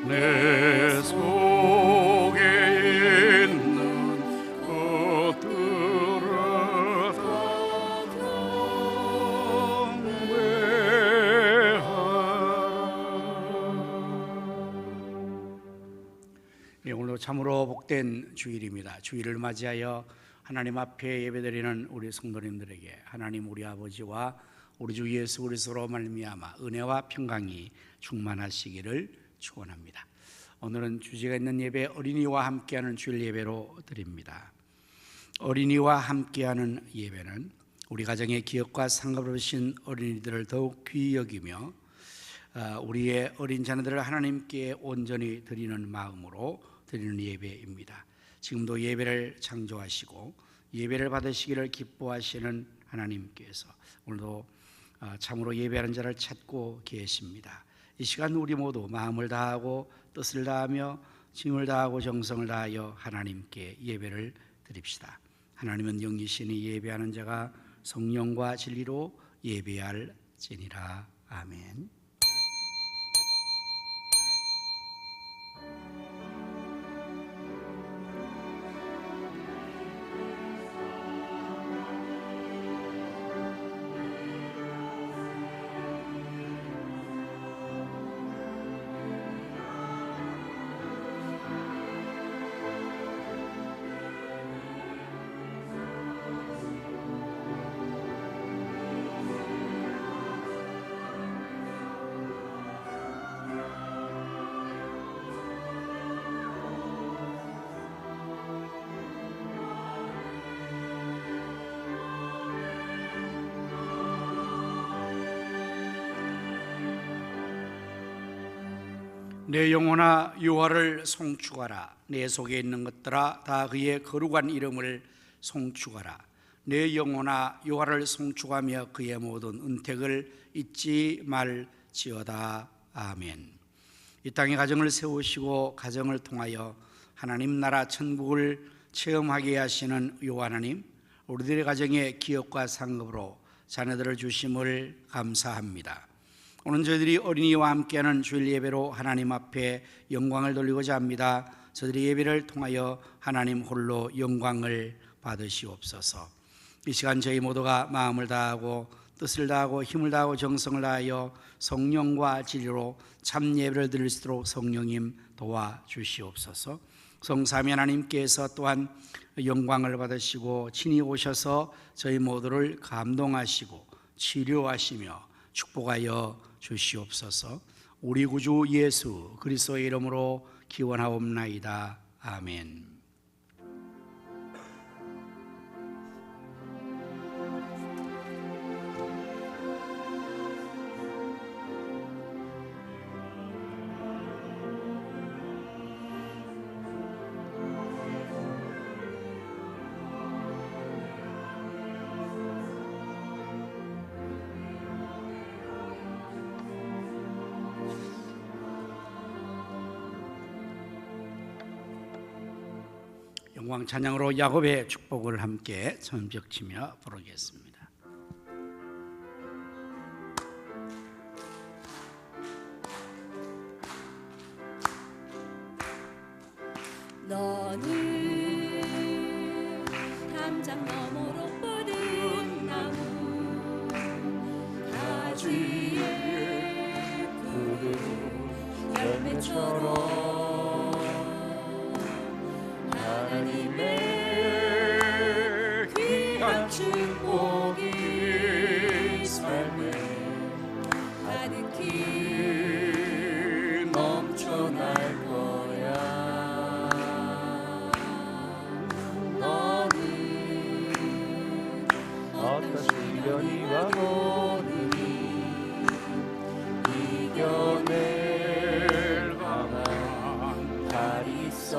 내 속에 있는 것들을 다 경배하라. 오늘도 참으로 복된 주일입니다. 주일을 맞이하여 하나님 앞에 예배드리는 우리 성도님들에게 하나님 우리 아버지와 우리 주 예수 그리스도로 말미암아 은혜와 평강이 충만하시기를 축원합니다. 오늘은 주제가 있는 예배, 어린이와 함께하는 주일 예배로 드립니다. 어린이와 함께하는 예배는 우리 가정의 기억과 상관없으신 어린이들을 더욱 귀히 여기며 우리의 어린 자녀들을 하나님께 온전히 드리는 마음으로 드리는 예배입니다. 지금도 예배를 창조하시고 예배를 받으시기를 기뻐하시는 하나님께서 오늘도 참으로 예배하는 자를 찾고 계십니다. 이 시간 우리 모두 마음을 다하고 뜻을 다하며 힘을 다하고 정성을 다하여 하나님께 예배를 드립시다. 하나님은 영이시니 예배하는 자가 성령과 진리로 예배할지니라. 아멘. 내 영혼아 여호와를 송축하라. 내 속에 있는 것들아 다 그의 거룩한 이름을 송축하라. 내 영혼아 여호와를 송축하며 그의 모든 은택을 잊지 말지어다. 아멘. 이 땅에 가정을 세우시고 가정을 통하여 하나님 나라 천국을 체험하게 하시는 여호와 하나님, 우리들의 가정에 기업과 상급으로 자녀들을 주심을 감사합니다. 오늘 저희들이 어린이와 함께하는 주일 예배로 하나님 앞에 영광을 돌리고자 합니다. 저희들이 예배를 통하여 하나님 홀로 영광을 받으시옵소서. 이 시간 저희 모두가 마음을 다하고 뜻을 다하고 힘을 다하고 정성을 다하여 성령과 진리로 참 예배를 드릴 수 있도록 성령님 도와주시옵소서. 성삼위 하나님께서 또한 영광을 받으시고 친히 오셔서 저희 모두를 감동하시고 치료하시며 축복하여 주시옵소서. 우리 구주 예수 그리스도의 이름으로 기원하옵나이다. 아멘. 영광 찬양으로 야곱의 축복을 함께 전벽치며 부르겠습니다. 너는 담장 너머로 뻗은 나무 가지 위에 푸른 열매처럼 하나님의 귀한 축복이 삶에 가득히 넘쳐날 거야. 너는 어떤 시련이 와오느니 이겨낼 강한 발이 있어.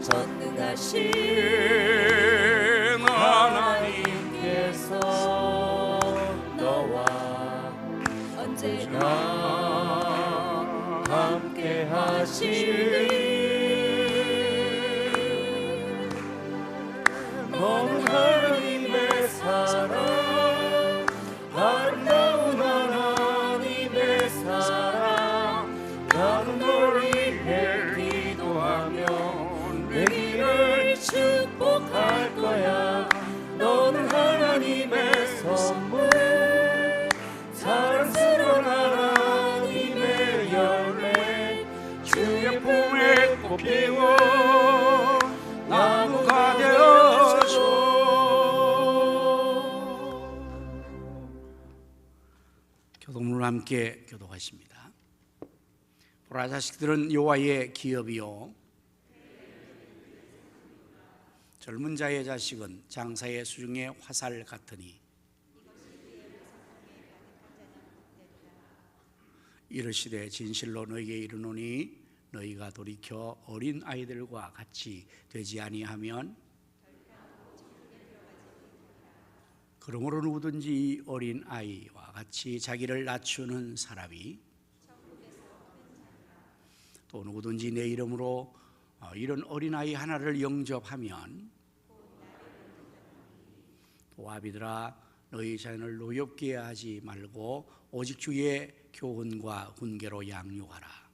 전능하신 하나님께서 너와 언제나 함께 하시니 너는 하나님의 사랑, 아름다운 하나님의 사랑 피워 나무가 되어줘. 교도문을 함께 교독하십니다. 보라, 자식들은 여호와의 기업이요 젊은 자의 자식은 장사의 수중의 화살 같으니 이르시되 진실로 너희에게 이르노니 너희가 돌이켜 어린 아이들과 같이 되지 아니하면 그러므로 누구든지 어린 아이와 같이 자기를 낮추는 사람이 또 누구든지 내 이름으로 이런 어린아이 하나를 영접하면 또 아비들아 너희 자녀를 노엽게 하지 말고 오직 주의 교훈과 훈계로 양육하라.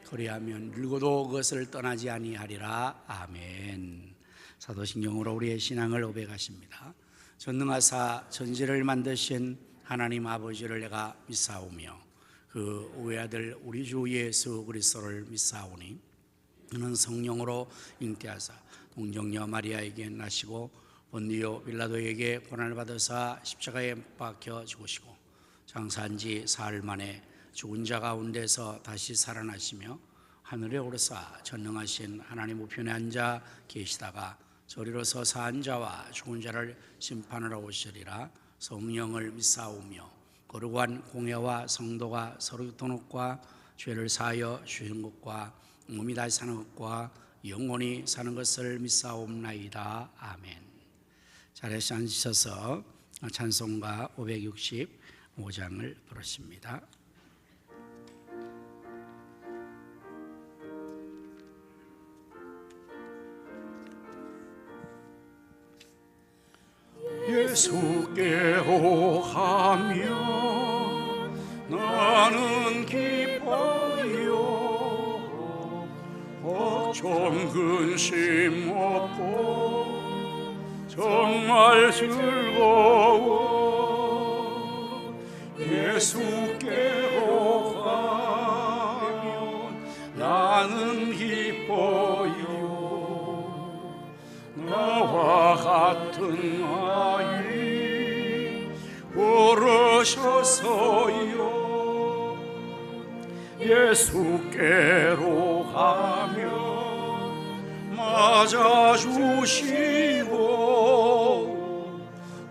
그리하면 늙어도 그것을 떠나지 아니하리라. 아멘. 사도신경으로 우리의 신앙을 고백하십니다. 전능하사 천지를 만드신 하나님 아버지를 내가 믿사오며 그 외아들 우리 주 예수 그리스도를 믿사오니 그는 성령으로 잉태하사 동정녀 마리아에게 나시고 본디오 빌라도에게 고난을 받으사 십자가에 못 박혀 죽으시고 장사한 지 사흘 만에 죽은 자 가운데서 다시 살아나시며 하늘에 오르사 전능하신 하나님 우편에 앉아 계시다가 저리로 서서 앉아와 죽은 자를 심판하러 오시리라. 성령을 믿사오며 거룩한 공회와 성도가 서로 교통과 죄를 사하여 주시는 것과 몸이 다시 사는 것과 영원히 사는 것을 믿사옵나이다. 아멘. 자리에서 앉으셔서 찬송가 565장을 부르십니다. 예수께로 가면 나는 기뻐요. 걱정 근심 없고 정말 즐거워. 예수께로 가면 나는 기뻐요. 나와 같은 아이 부르셨어요. 예수께로 가면 맞아주시고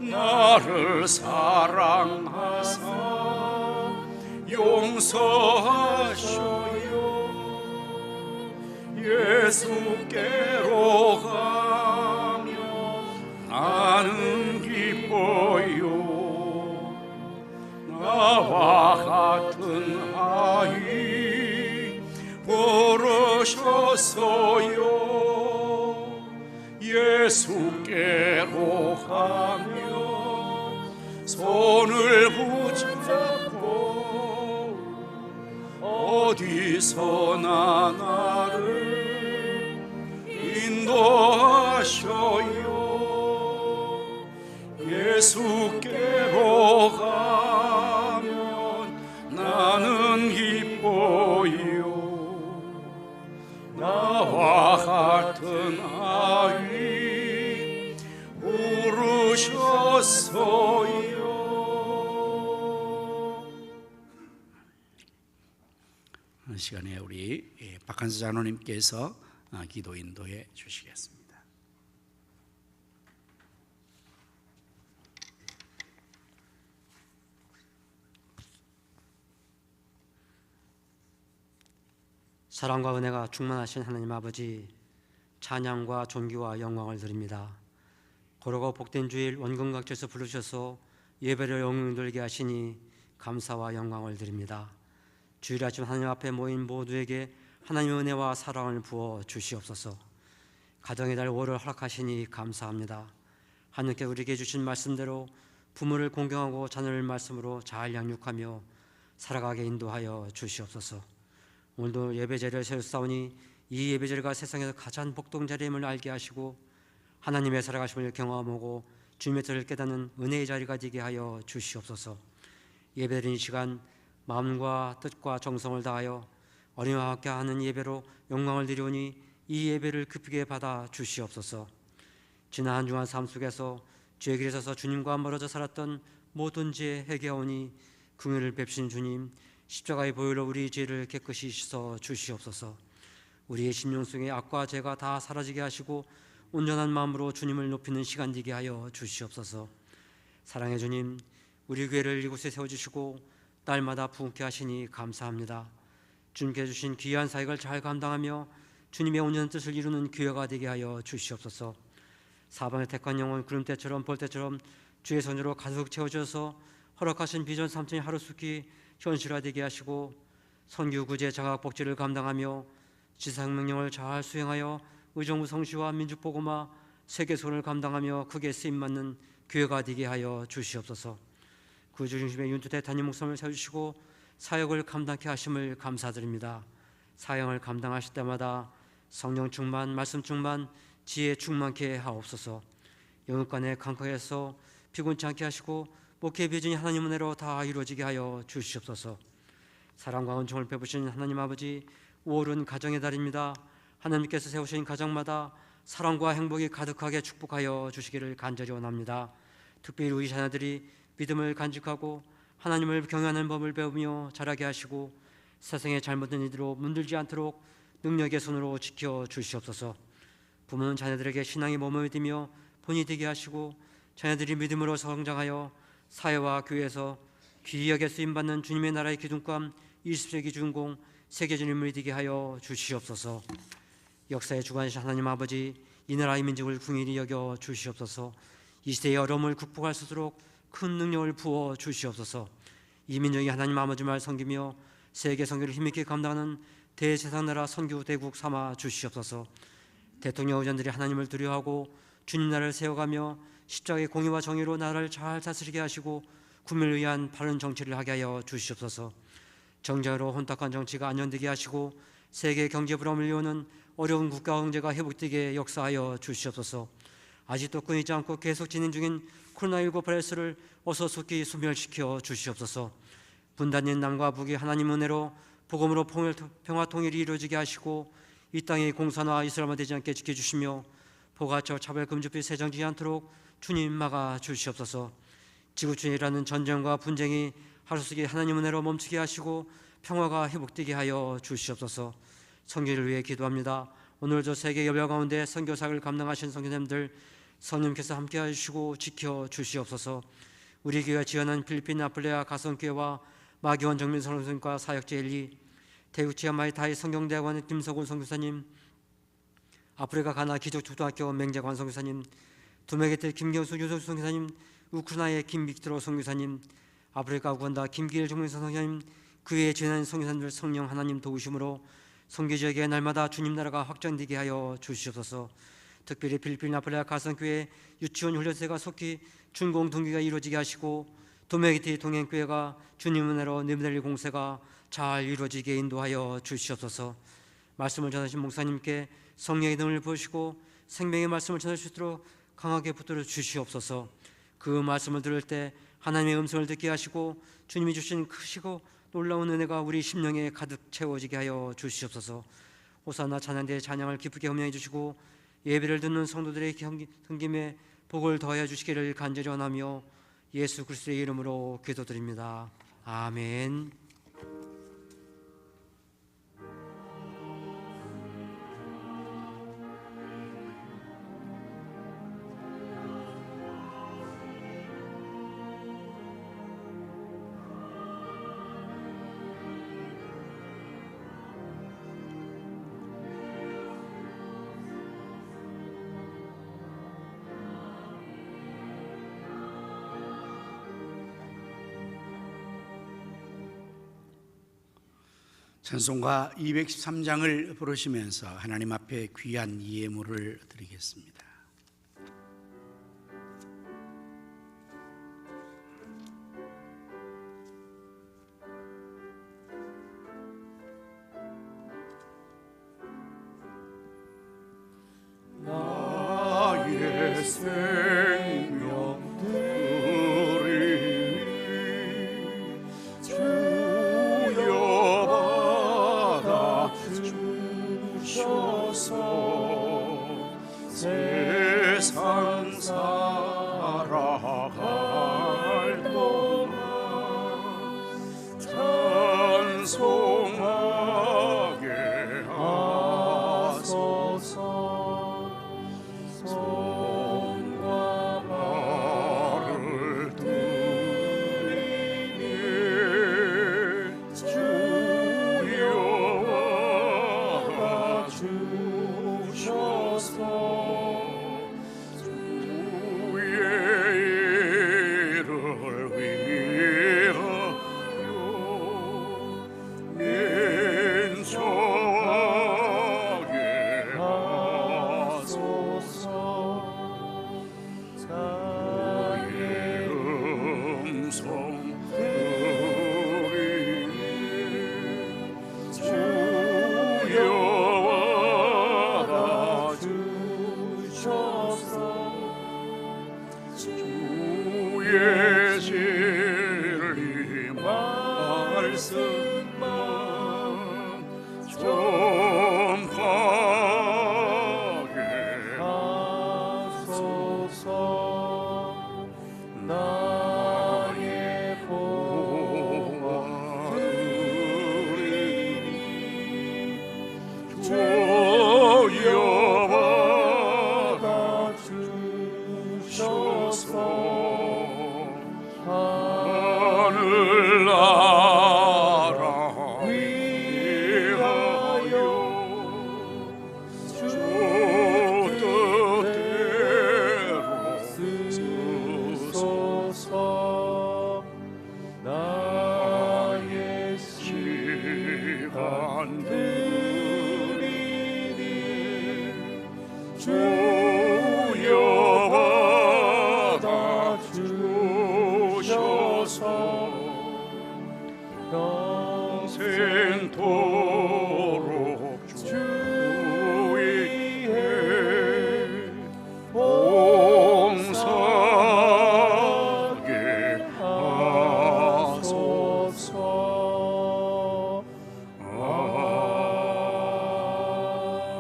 나를 사랑하사 용서하셔요. 예수께로 가면 나는 기뻐요. 나와 같은 아이 부르셨어요. 예수께로 가면 손을 붙잡고 어디서나 나를 인도하셔요. 예수께로 가면 나는 기뻐요. 나와 같은 아이 부르셨어요. 이 시간에 우리 박한수 장로님께서 기도 인도해 주시겠습니다. 사랑과 은혜가 충만하신 하나님 아버지, 찬양과 존귀와 영광을 드립니다. 거룩하고 복된 주일 원근각지에서 부르셔서 예배를 영광들게 하시니 감사와 영광을 드립니다. 주일 아침 하나님 앞에 모인 모두에게 하나님의 은혜와 사랑을 부어 주시옵소서. 가정의 달 5를 허락하시니 감사합니다. 하나님께 우리에게 주신 말씀대로 부모를 공경하고 자녀를 말씀으로 잘 양육하며 살아가게 인도하여 주시옵소서. 오늘도 예배자리를 세우사오니 이 예배자리가 세상에서 가장 복된 자리임을 알게 하시고 하나님의 살아가심을 경험하고 주님의 뜻을 깨닫는 은혜의 자리가 되게 하여 주시옵소서. 예배드리는 시간 마음과 뜻과 정성을 다하여 어린이와 함께 하는 예배로 영광을 드리오니 이 예배를 기쁘게 받아 주시옵소서. 지난 한 주간 삶 속에서 죄의 길에 서서 주님과 멀어져 살았던 모든 죄 회개하오니 긍휼을 베푸신 주님, 십자가의 보혈로 우리 죄를 깨끗이 씻어 주시옵소서. 우리의 심령 속의 악과 죄가 다 사라지게 하시고 온전한 마음으로 주님을 높이는 시간 되게 하여 주시옵소서. 사랑의 주님, 우리 교회를 이곳에 세워주시고 날마다 부흥케 하시니 감사합니다. 주님께 주신 귀한 사역을 잘 감당하며 주님의 온전한 뜻을 이루는 교회가 되게 하여 주시옵소서. 사방에 택한 영혼 구름대처럼 볼때처럼 주의 손으로 가득 채워져서 허락하신 비전 3천이 하루속히 현실화되게 하시고 선교 구제 장학 복지를 감당하며 지상 명령을 잘 수행하여 의정부 성시와 민주보고마 세계선을 감당하며 크게 쓰임받는 교회가 되게 하여 주시옵소서. 구주 중심의 윤투대 담임 목사님을 세워주시고 사역을 감당케 하심을 감사드립니다. 사역을 감당하실 때마다 성령 충만, 말씀 충만, 지혜 충만케 하옵소서. 영육간에 강팍해서 피곤치 않게 하시고 목회 비전이 하나님 은혜로 다 이루어지게 하여 주시옵소서. 사랑과 은총을 베푸신 하나님 아버지, 5월은 가정의 달입니다. 하나님께서 세우신 가정마다 사랑과 행복이 가득하게 축복하여 주시기를 간절히 원합니다. 특별히 우리 자녀들이 믿음을 간직하고 하나님을 경외하는 법을 배우며 자라게 하시고 세상의 잘못된 이들로 문들지 않도록 능력의 손으로 지켜 주시옵소서. 부모는 자녀들에게 신앙의 몸을 믿으며 본이 되게 하시고 자녀들이 믿음으로 성장하여 사회와 교회에서 귀하게 쓰임받는 주님의 나라의 기둥감 20세기 주인공 세계적 인물이 되게 하여 주시옵소서. 역사의 주관이신 하나님 아버지, 이 나라의 민족을 긍휼히 여겨 주시옵소서. 이 시대의 어려움을 극복할 수 있도록 큰 능력을 부어 주시옵소서. 이 민족이 하나님 아버지 말 섬기며 세계 선교를 힘있게 감당하는 대세상 나라 선교 대국 삼아 주시옵소서. 대통령 의원들이 하나님을 두려워하고 주님 나라를 세워가며 십자가의 공의와 정의로 나라를 잘 다스리게 하시고 국민을 위한 바른 정치를 하게 하여 주시옵소서. 정쟁으로 혼탁한 정치가 안녕되게 하시고 세계 경제 불황을 이루는 어려운 국가 경제가 회복되게 역사하여 주시옵소서. 아직도 끊이지 않고 계속 진행 중인 코로나19 바이러스를 어서 속히 소멸시켜 주시옵소서. 분단된 남과 북이 하나님 은혜로 복음으로 평화 통일이 이루어지게 하시고 이 땅의 공산화 이슬람화 되지 않게 지켜주시며 포괄적 차별금지법이 세정되지 않도록 주님 막아 주시옵소서. 지구촌이라는 전쟁과 분쟁이 하루속히 하나님 은혜로 멈추게 하시고 평화가 회복되게 하여 주시옵소서. 선교를 위해 기도합니다. 오늘도 세계 여러 가운데 선교사를 감당하신 선교사님들 성령께서 함께 해주시고 지켜 주시옵소서. 우리 교회가 지원한 필리핀 아플레아 가성교회와 마기원 정민 선교사님과 사역자 엘리, 대구 치아마이 다이 성경대학원의 김석훈 선교사님, 아프리카 가나 기적초등학교 맹재관 선교사님, 두메게트 김경수 유성수 선교사님, 우크라이나의 김빅트로 선교사님, 아프리카 우간다 김기일 정민선 선교사님, 그 외에 지난 선교사님들 성령 하나님 도우심으로 선교지역에 날마다 주님 나라가 확장되게 하여 주시옵소서. 특별히 필리핀 아플레아 가성교회 유치원 훈련세가 속히 준공 동기가 이루어지게 하시고 도메기티 동행교회가 주님 은혜로 내밀 공세가 잘 이루어지게 인도하여 주시옵소서. 말씀을 전하신 목사님께 성령의 능을 보시고 생명의 말씀을 전할 수 있도록 강하게 붙들어 주시옵소서. 그 말씀을 들을 때 하나님의 음성을 듣게 하시고 주님이 주신 크시고 놀라운 은혜가 우리 심령에 가득 채워지게 하여 주시옵소서. 호사나 찬양대의 찬양을 기쁘게 음향해 주시고 예배를 듣는 성도들의 섬김에 복을 더하여 주시기를 간절히 원하며 예수 그리스도의 이름으로 기도드립니다. 아멘. 찬송가 213장을 부르시면서 하나님 앞에 귀한 예물을 드리겠습니다. 나의 생명들이 주 주의 진리 말씀만 전파하게 하소서. 나의 보아들이 주여 받아주셔서 하늘나라 위하여 주 뜻대로 쓰소서. 나의 시간들이 주여 받아주셔서 평생토록 주위에 봉사하게 하소서.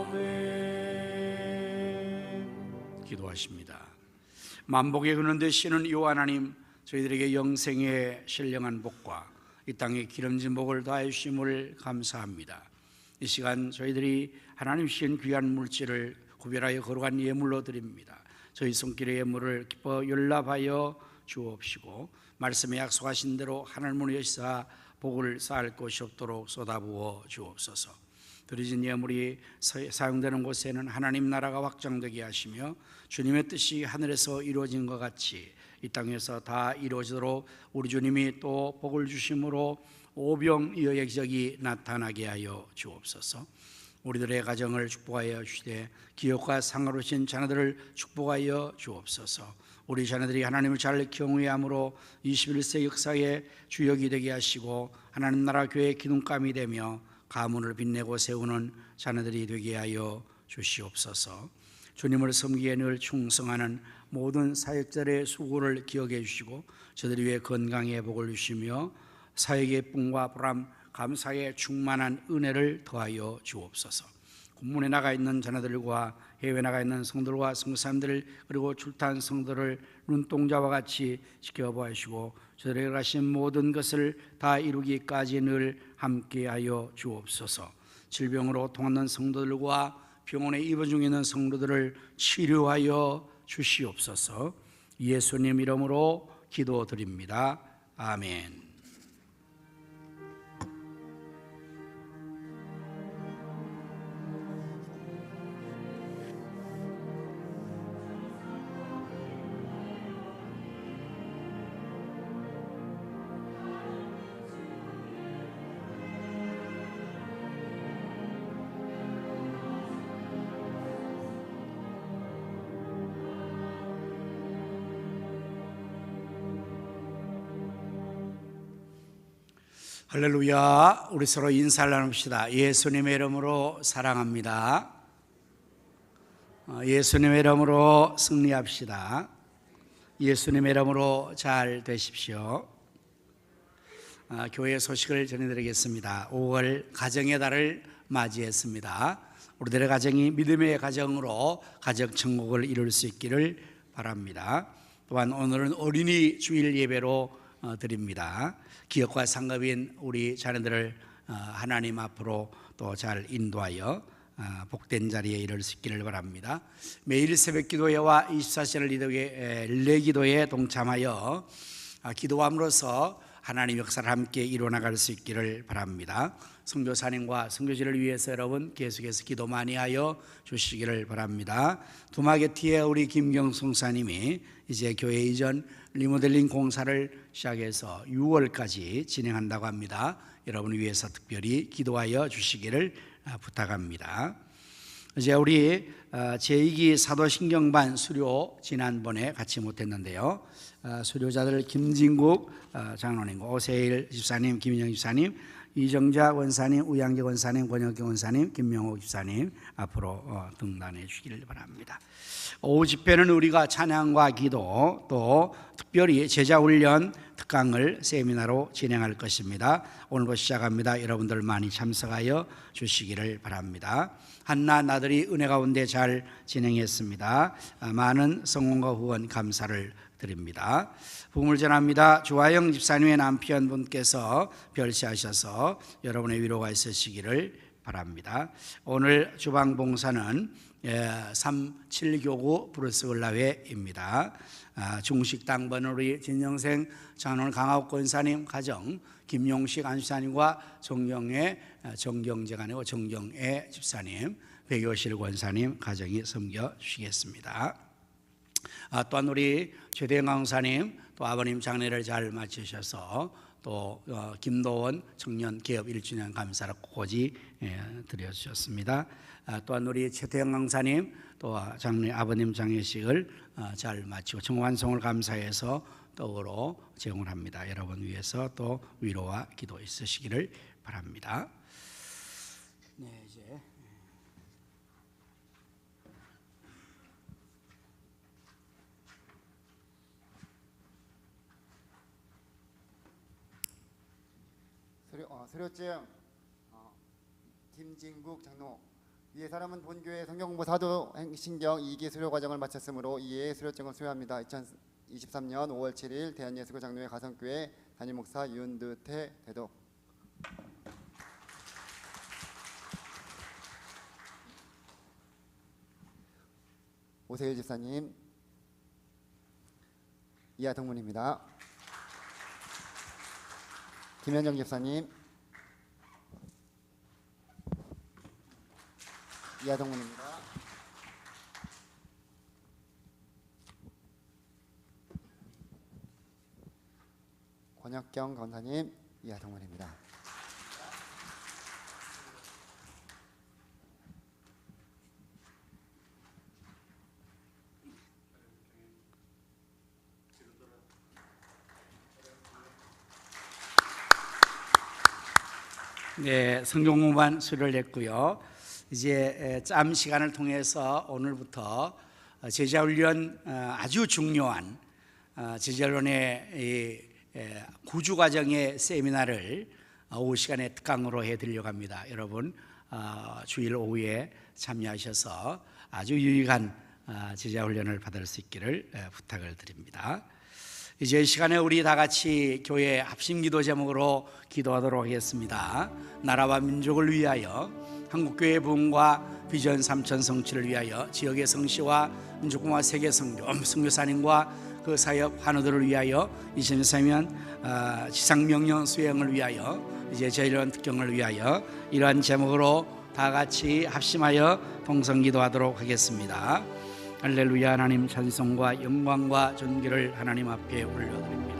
아멘. 기도하십니다. 만복에 그는 되시는 이 하나님, 저희들에게 영생에 신령한 복과 이 땅에 기름진 복을 더하여 주심을 감사합니다. 이 시간 저희들이 하나님 주신 귀한 물질을 구별하여 거룩한 예물로 드립니다. 저희 손길의 예물을 기뻐 연락하여 주옵시고 말씀에 약속하신 대로 하늘문을 여시사 복을 쌓을 것이 없도록 쏟아부어 주옵소서. 드려진 예물이 사용되는 곳에는 하나님 나라가 확장되게 하시며 주님의 뜻이 하늘에서 이루어진 것 같이 이 땅에서 다 이루어지도록 우리 주님이 또 복을 주심으로 오병이어의 기적이 나타나게 하여 주옵소서. 우리들의 가정을 축복하여 주시되 기업과 상하로신 자녀들을 축복하여 주옵소서. 우리 자녀들이 하나님을 잘 경외함으로 21세기 역사의 주역이 되게 하시고 하나님 나라 교회의 기둥감이 되며 가문을 빛내고 세우는 자녀들이 되게 하여 주시옵소서. 주님을 섬기기에 늘 충성하는 모든 사역자의 수고를 기억해 주시고 저들이 위해 건강의 복을 주시며 사역의 쁨과 보람, 감사의 충만한 은혜를 더하여 주옵소서. 군문에 나가 있는 자녀들과 해외에 나가 있는 성들과 성사님들 그리고 출타한 성들을 눈동자와 같이 지켜보시고 저들에게 가신 모든 것을 다 이루기까지 늘 함께하여 주옵소서. 질병으로 통하는 성도들과 병원에 입원 중에 있는 성도들을 치료하여 주시옵소서. 예수님 이름으로 기도드립니다. 아멘. 할렐루야. 우리 서로 인사를 나눕시다. 예수님의 이름으로 사랑합니다. 예수님의 이름으로 승리합시다. 예수님의 이름으로 잘 되십시오. 교회 소식을 전해드리겠습니다. 5월 가정의 달을 맞이했습니다. 우리들의 가정이 믿음의 가정으로 가정 천국을 이룰 수 있기를 바랍니다. 또한 오늘은 어린이 주일 예배로 드립니다. 기업과 상급인 우리 자녀들을 하나님 앞으로 또 잘 인도하여 복된 자리에 이를 수 있기를 바랍니다. 매일 새벽 기도회와 24시간 릴레이 기도에 동참하여 기도함으로써 하나님 역사를 함께 이루어나갈 수 있기를 바랍니다. 선교사님과 선교지를 위해서 여러분 계속해서 기도 많이 하여 주시기를 바랍니다. 두마게티의 우리 김경송 사님이 이제 교회 이전 리모델링 공사를 시작해서 6월까지 진행한다고 합니다. 여러분을 위해서 특별히 기도하여 주시기를 부탁합니다. 이제 우리 제2기 사도신경반 수료 지난번에 같이 못했는데요. 수료자들 김진국 장로님, 오세일 집사님, 김인영 집사님, 이정자 원사님, 우양기 원사님, 권혁기 원사님, 김명호 집사님 앞으로 등단해 주시길 바랍니다. 오후 집회는 우리가 찬양과 기도 또 특별히 제자훈련 특강을 세미나로 진행할 것입니다. 오늘부터 시작합니다. 여러분들 많이 참석하여 주시기를 바랍니다. 한나 나들이 은혜 가운데 잘 진행했습니다. 많은 성원과 후원 감사를 드립니다. 복음을 전합니다. 조아영 집사님의 남편분께서 별세하셔서 여러분의 위로가 있으시기를 바랍니다. 오늘 주방 봉사는 37교구 브루스 을라회입니다. 중식 당번은 우리 진영생 장로는 강하옥 권사님 가정, 김용식 안수사님과 정경재가 아니고 정경애 집사님, 백효실 권사님 가정이 섬겨 주시겠습니다. 또한 우리 최대영 강사님 또 아버님 장례를 잘 마치셔서 또 김도원 청년 개업 1주년 감사를 고지 드려주셨습니다. 또한 우리 최태영 강사님 또 장례 아버님 장례식을 잘 마치고 정완송을 감사해서 떡으로 제공을 합니다. 여러분 위해서 또 위로와 기도 있으시기를 바랍니다. 네, 이제 수료증 김진국 장로. 이에 사람은 본교회 성경공부 사도행신경 2기 수료 과정을 마쳤으므로 이에 수료증을 수여합니다. 2023년 5월 7일 대한예수교 장로회 가성교회 담임목사 윤드태 대독. 오세일 집사님, 이하동문입니다. 김현정 집사님, 이하동문입니다. 권혁경 권사님, 이하동문입니다. 네, 성경 공부만 수료를 했고요. 이제 짬 시간을 통해서 오늘부터 제자훈련 아주 중요한 제자훈련의 구주 과정의 세미나를 오후 시간에 특강으로 해드리려고 합니다. 여러분 주일 오후에 참여하셔서 아주 유익한 제자훈련을 받을 수 있기를 부탁을 드립니다. 이제 이 시간에 우리 다 같이 교회 합심기도 제목으로 기도하도록 하겠습니다. 나라와 민족을 위하여, 한국교회 부흥과 비전 3천 성취를 위하여, 지역의 성시와 민족공화 세계 선교사님과 그 사역 환우들을 위하여, 2023년 지상명령 수행을 위하여, 이제 제일원 특경을 위하여 이러한 제목으로 다 같이 합심하여 동성기도하도록 하겠습니다. 할렐루야. 하나님 찬송과 영광과 존귀를 하나님 앞에 올려드립니다.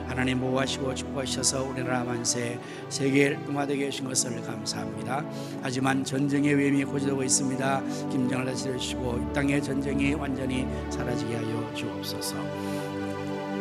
하나님 보호하시고 축복하셔서 우리나라 만세 세계에 동화되게 하신 것을 감사합니다. 하지만 전쟁의 위험이 고조되고 있습니다. 김정을 다스려주시고 이 땅의 전쟁이 완전히 사라지게 하여 주옵소서.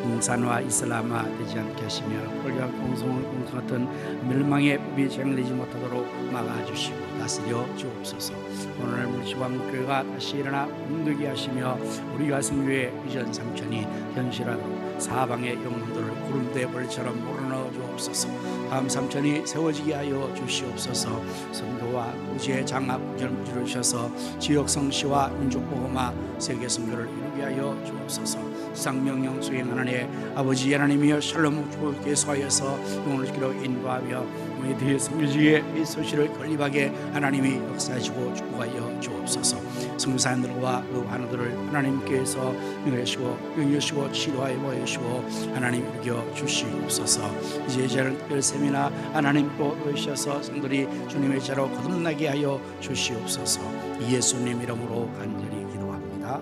공산화 이슬람화 되지 않게 하시며 폴리와 공성을 같은 멸망의 법이 진행되지 못하도록 막아주시고 다스려 주옵소서. 오늘 물지왕교회가 다시 일어나 운동하게 하시며 우리 가성교회 비전 3천이 현실하도록 사방의 영혼들을 구름대 벌처럼 몰아넣어 주옵소서. 다음 3천이 세워지게 하여 주시옵소서. 선교와 구제의 장악 구절을 이루셔서 지역 성시와 민족복음화 세계 선교를 이루게 하여 주옵소서. 상명령 수행하는 아버지 하나님이여 샬롬 축복을 계속하여서 영혼을 지키러 인도하며 우리 뒤에 성교지의 이 소식을 건립하게 하나님이 역사하시고 축복하여 주옵소서. 성사님들과 그 환우들을 하나님께서 명하시고 영유시고 치료하여 보여주시고 하나님 이겨 주시옵소서. 이제 저는 특별 세미나 하나님 또 오셔서 성들이 주님의 자로 거듭나게 하여 주시옵소서. 예수님 이름으로 간절히 기도합니다.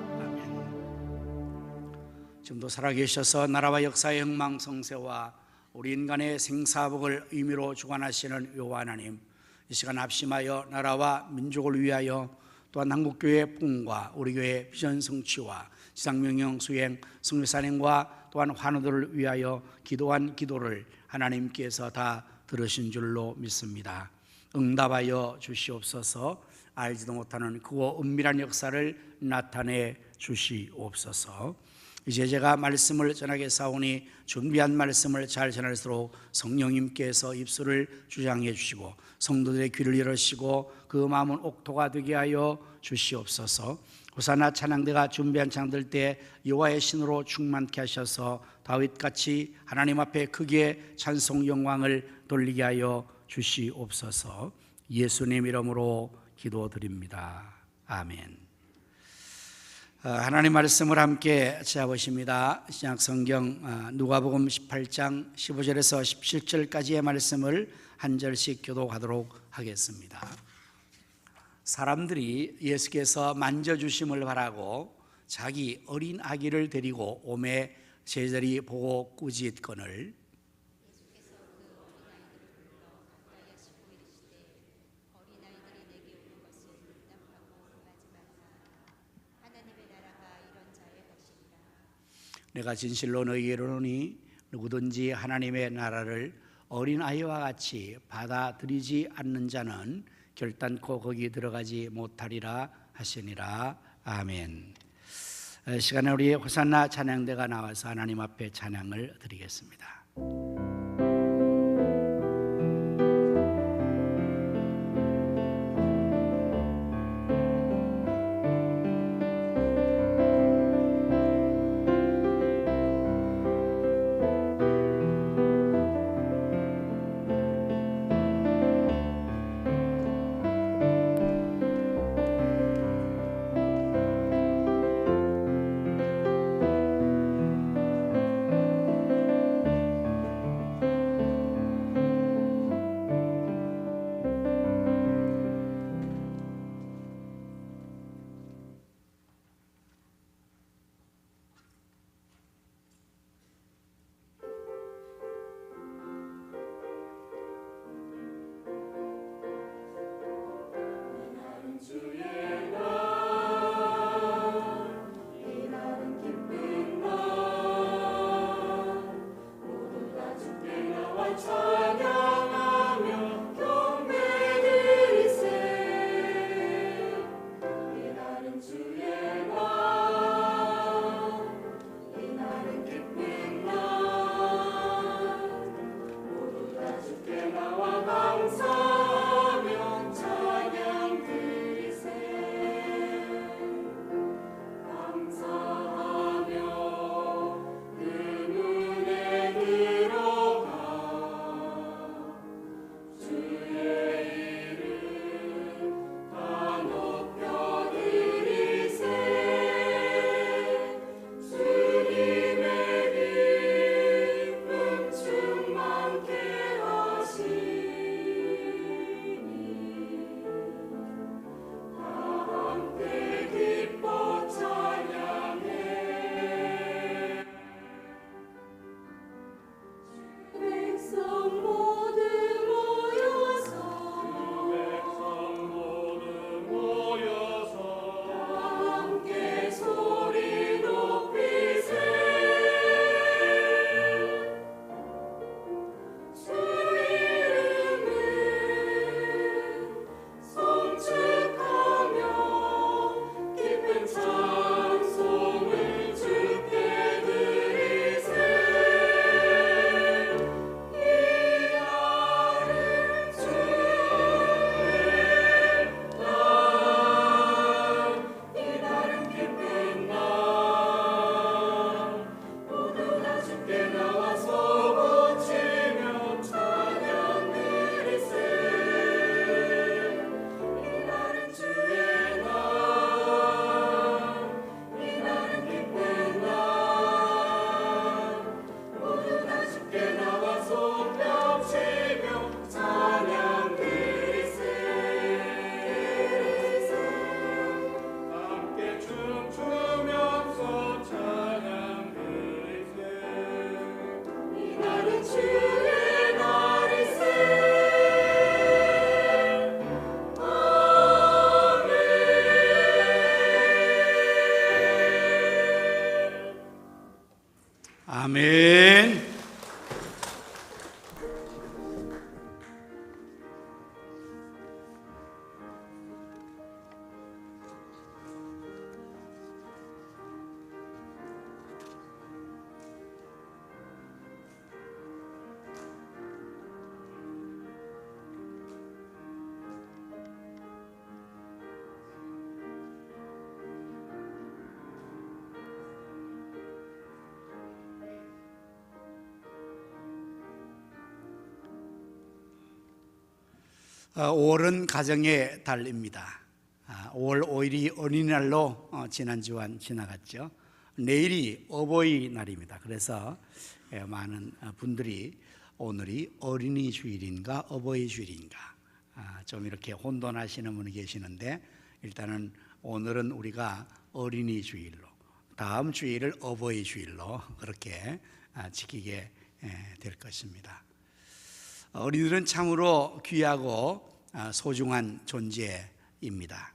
지금도 살아계셔서 나라와 역사의 흥망성쇠와 우리 인간의 생사복을 의미로 주관하시는 여호와 하나님, 이 시간 합심하여 나라와 민족을 위하여 또한 한국교회의 부흥과 우리 교회의 비전 성취와 지상명령 수행 성교사님과 또한 환우들을 위하여 기도한 기도를 하나님께서 다 들으신 줄로 믿습니다. 응답하여 주시옵소서. 알지도 못하는 그와 은밀한 역사를 나타내 주시옵소서. 이제 제가 말씀을 전하겠사오니 준비한 말씀을 잘 전할수록 성령님께서 입술을 주장해 주시고 성도들의 귀를 열으시고 그 마음은 옥토가 되게 하여 주시옵소서. 호산나 찬양대가 준비한 찬양들 때 여호와의 신으로 충만케 하셔서 다윗같이 하나님 앞에 크게 찬송 영광을 돌리게 하여 주시옵소서. 예수님 이름으로 기도드립니다. 아멘. 하나님 말씀을 함께 찾아보십니다. 신약성경 누가복음 18장 15절에서 17절까지의 말씀을 한 절씩 교독하도록 하겠습니다. 사람들이 예수께서 만져주심을 바라고 자기 어린 아기를 데리고 오매 제자들이 보고 꾸짖거늘 내가 진실로 너희에게 이르노니 누구든지 하나님의 나라를 어린아이와 같이 받아들이지 않는 자는 결단코 거기 들어가지 못하리라 하시니라. 아멘. 시간에 우리 호산나 찬양대가 나와서 하나님 앞에 찬양을 드리겠습니다. 아멘. 5월은 가정의 달입니다. 5월 5일이 어린이날로 지난주와 지나갔죠. 내일이 어버이날입니다. 그래서 많은 분들이 오늘이 어린이 주일인가 어버이 주일인가 좀 이렇게 혼돈하시는 분이 계시는데, 일단은 오늘은 우리가 어린이 주일로, 다음 주일을 어버이 주일로 그렇게 지키게 될 것입니다. 어린이들은 참으로 귀하고 소중한 존재입니다.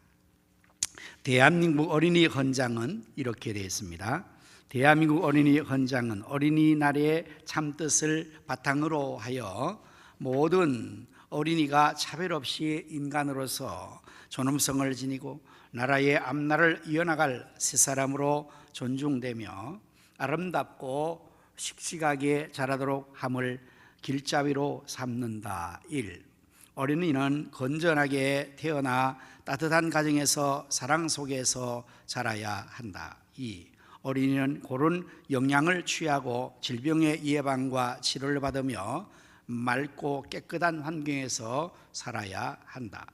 대한민국 어린이 헌장은 이렇게 되어 있습니다. 대한민국 어린이 헌장은 어린이날의 참뜻을 바탕으로 하여 모든 어린이가 차별 없이 인간으로서 존엄성을 지니고 나라의 앞날을 이어나갈 새 사람으로 존중되며 아름답고 씩씩하게 자라도록 함을 길잡이로 삼는다. 1. 어린이는 건전하게 태어나 따뜻한 가정에서 사랑 속에서 자라야 한다. 2. 어린이는 고른 영양을 취하고 질병의 예방과 치료를 받으며 맑고 깨끗한 환경에서 살아야 한다.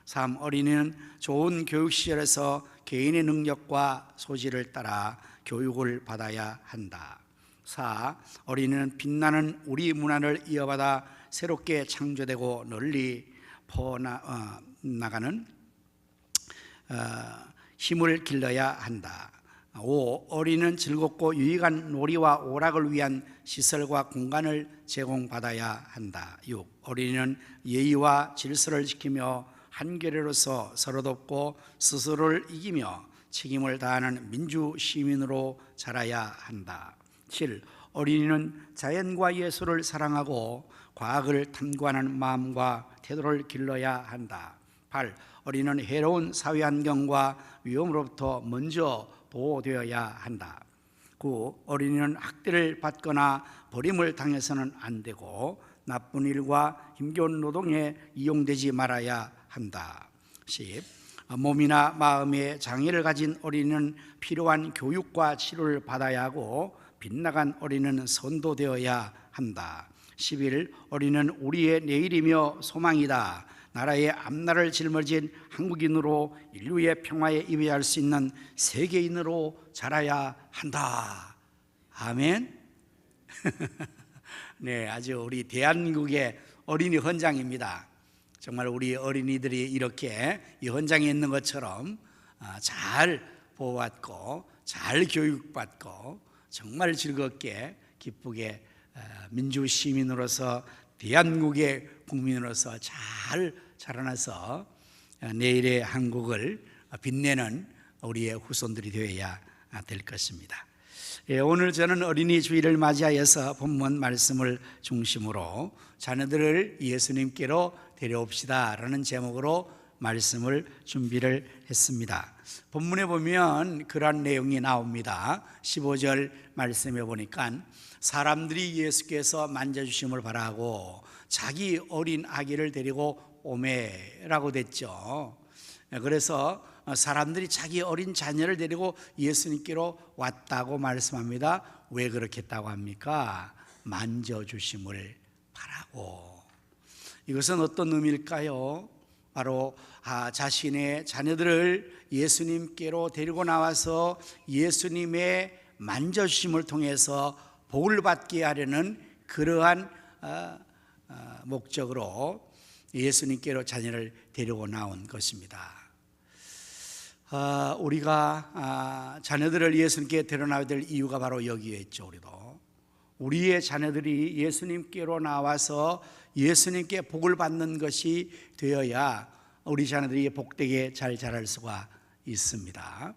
3. 어린이는 좋은 교육시설에서 개인의 능력과 소질을 따라 교육을 받아야 한다. 4. 어린이는 빛나는 우리 문화를 이어받아 새롭게 창조되고 널리 퍼나가는 힘을 길러야 한다. 5. 어린이는 즐겁고 유익한 놀이와 오락을 위한 시설과 공간을 제공받아야 한다. 6. 어린이는 예의와 질서를 지키며 한결의로서 서로 돕고 스스로를 이기며 책임을 다하는 민주 시민으로 자라야 한다. 7. 어린이는 자연과 예술을 사랑하고 과학을 탐구하는 마음과 태도를 길러야 한다. 8. 어린이는 해로운 사회환경과 위험으로부터 먼저 보호되어야 한다. 9. 어린이는 학대를 받거나 버림을 당해서는 안 되고 나쁜 일과 힘겨운 노동에 이용되지 말아야 한다. 10. 몸이나 마음의 장애를 가진 어린이는 필요한 교육과 치료를 받아야 하고 빗나간 어린이는 선도되어야 한다. 11. 어린이는 우리의 내일이며 소망이다. 나라의 앞날을 짊어진 한국인으로 인류의 평화에 임해할 수 있는 세계인으로 자라야 한다. 아멘. 네, 아주 우리 대한민국의 어린이 헌장입니다. 정말 우리 어린이들이 이렇게 이 헌장에 있는 것처럼 잘 보호받고 잘 교육받고 정말 즐겁게 기쁘게 민주 시민으로서 대한민국의 국민으로서 잘 자라나서 내일의 한국을 빛내는 우리의 후손들이 되어야 될 것입니다. 오늘 저는 어린이 주일을 맞이하여서 본문 말씀을 중심으로 자녀들을 예수님께로 데려옵시다 라는 제목으로 말씀을 준비를 했습니다. 본문에 보면 그런 내용이 나옵니다. 15절 말씀에 보니까 사람들이 예수께서 만져주심을 바라고 자기 어린 아기를 데리고 오매라고 됐죠. 그래서 사람들이 자기 어린 자녀를 데리고 예수님께로 왔다고 말씀합니다. 왜 그렇게 했다고 합니까? 만져주심을 바라고. 이것은 어떤 의미일까요? 바로 자신의 자녀들을 예수님께로 데리고 나와서 예수님의 만져주심을 통해서 복을 받게 하려는 그러한 목적으로 예수님께로 자녀를 데리고 나온 것입니다. 우리가 자녀들을 예수님께 데려나와야 될 이유가 바로 여기에 있죠. 우리의 자녀들이 예수님께로 나와서 예수님께 복을 받는 것이 되어야 우리 자녀들이 복되게 잘 자랄 수가 있습니다.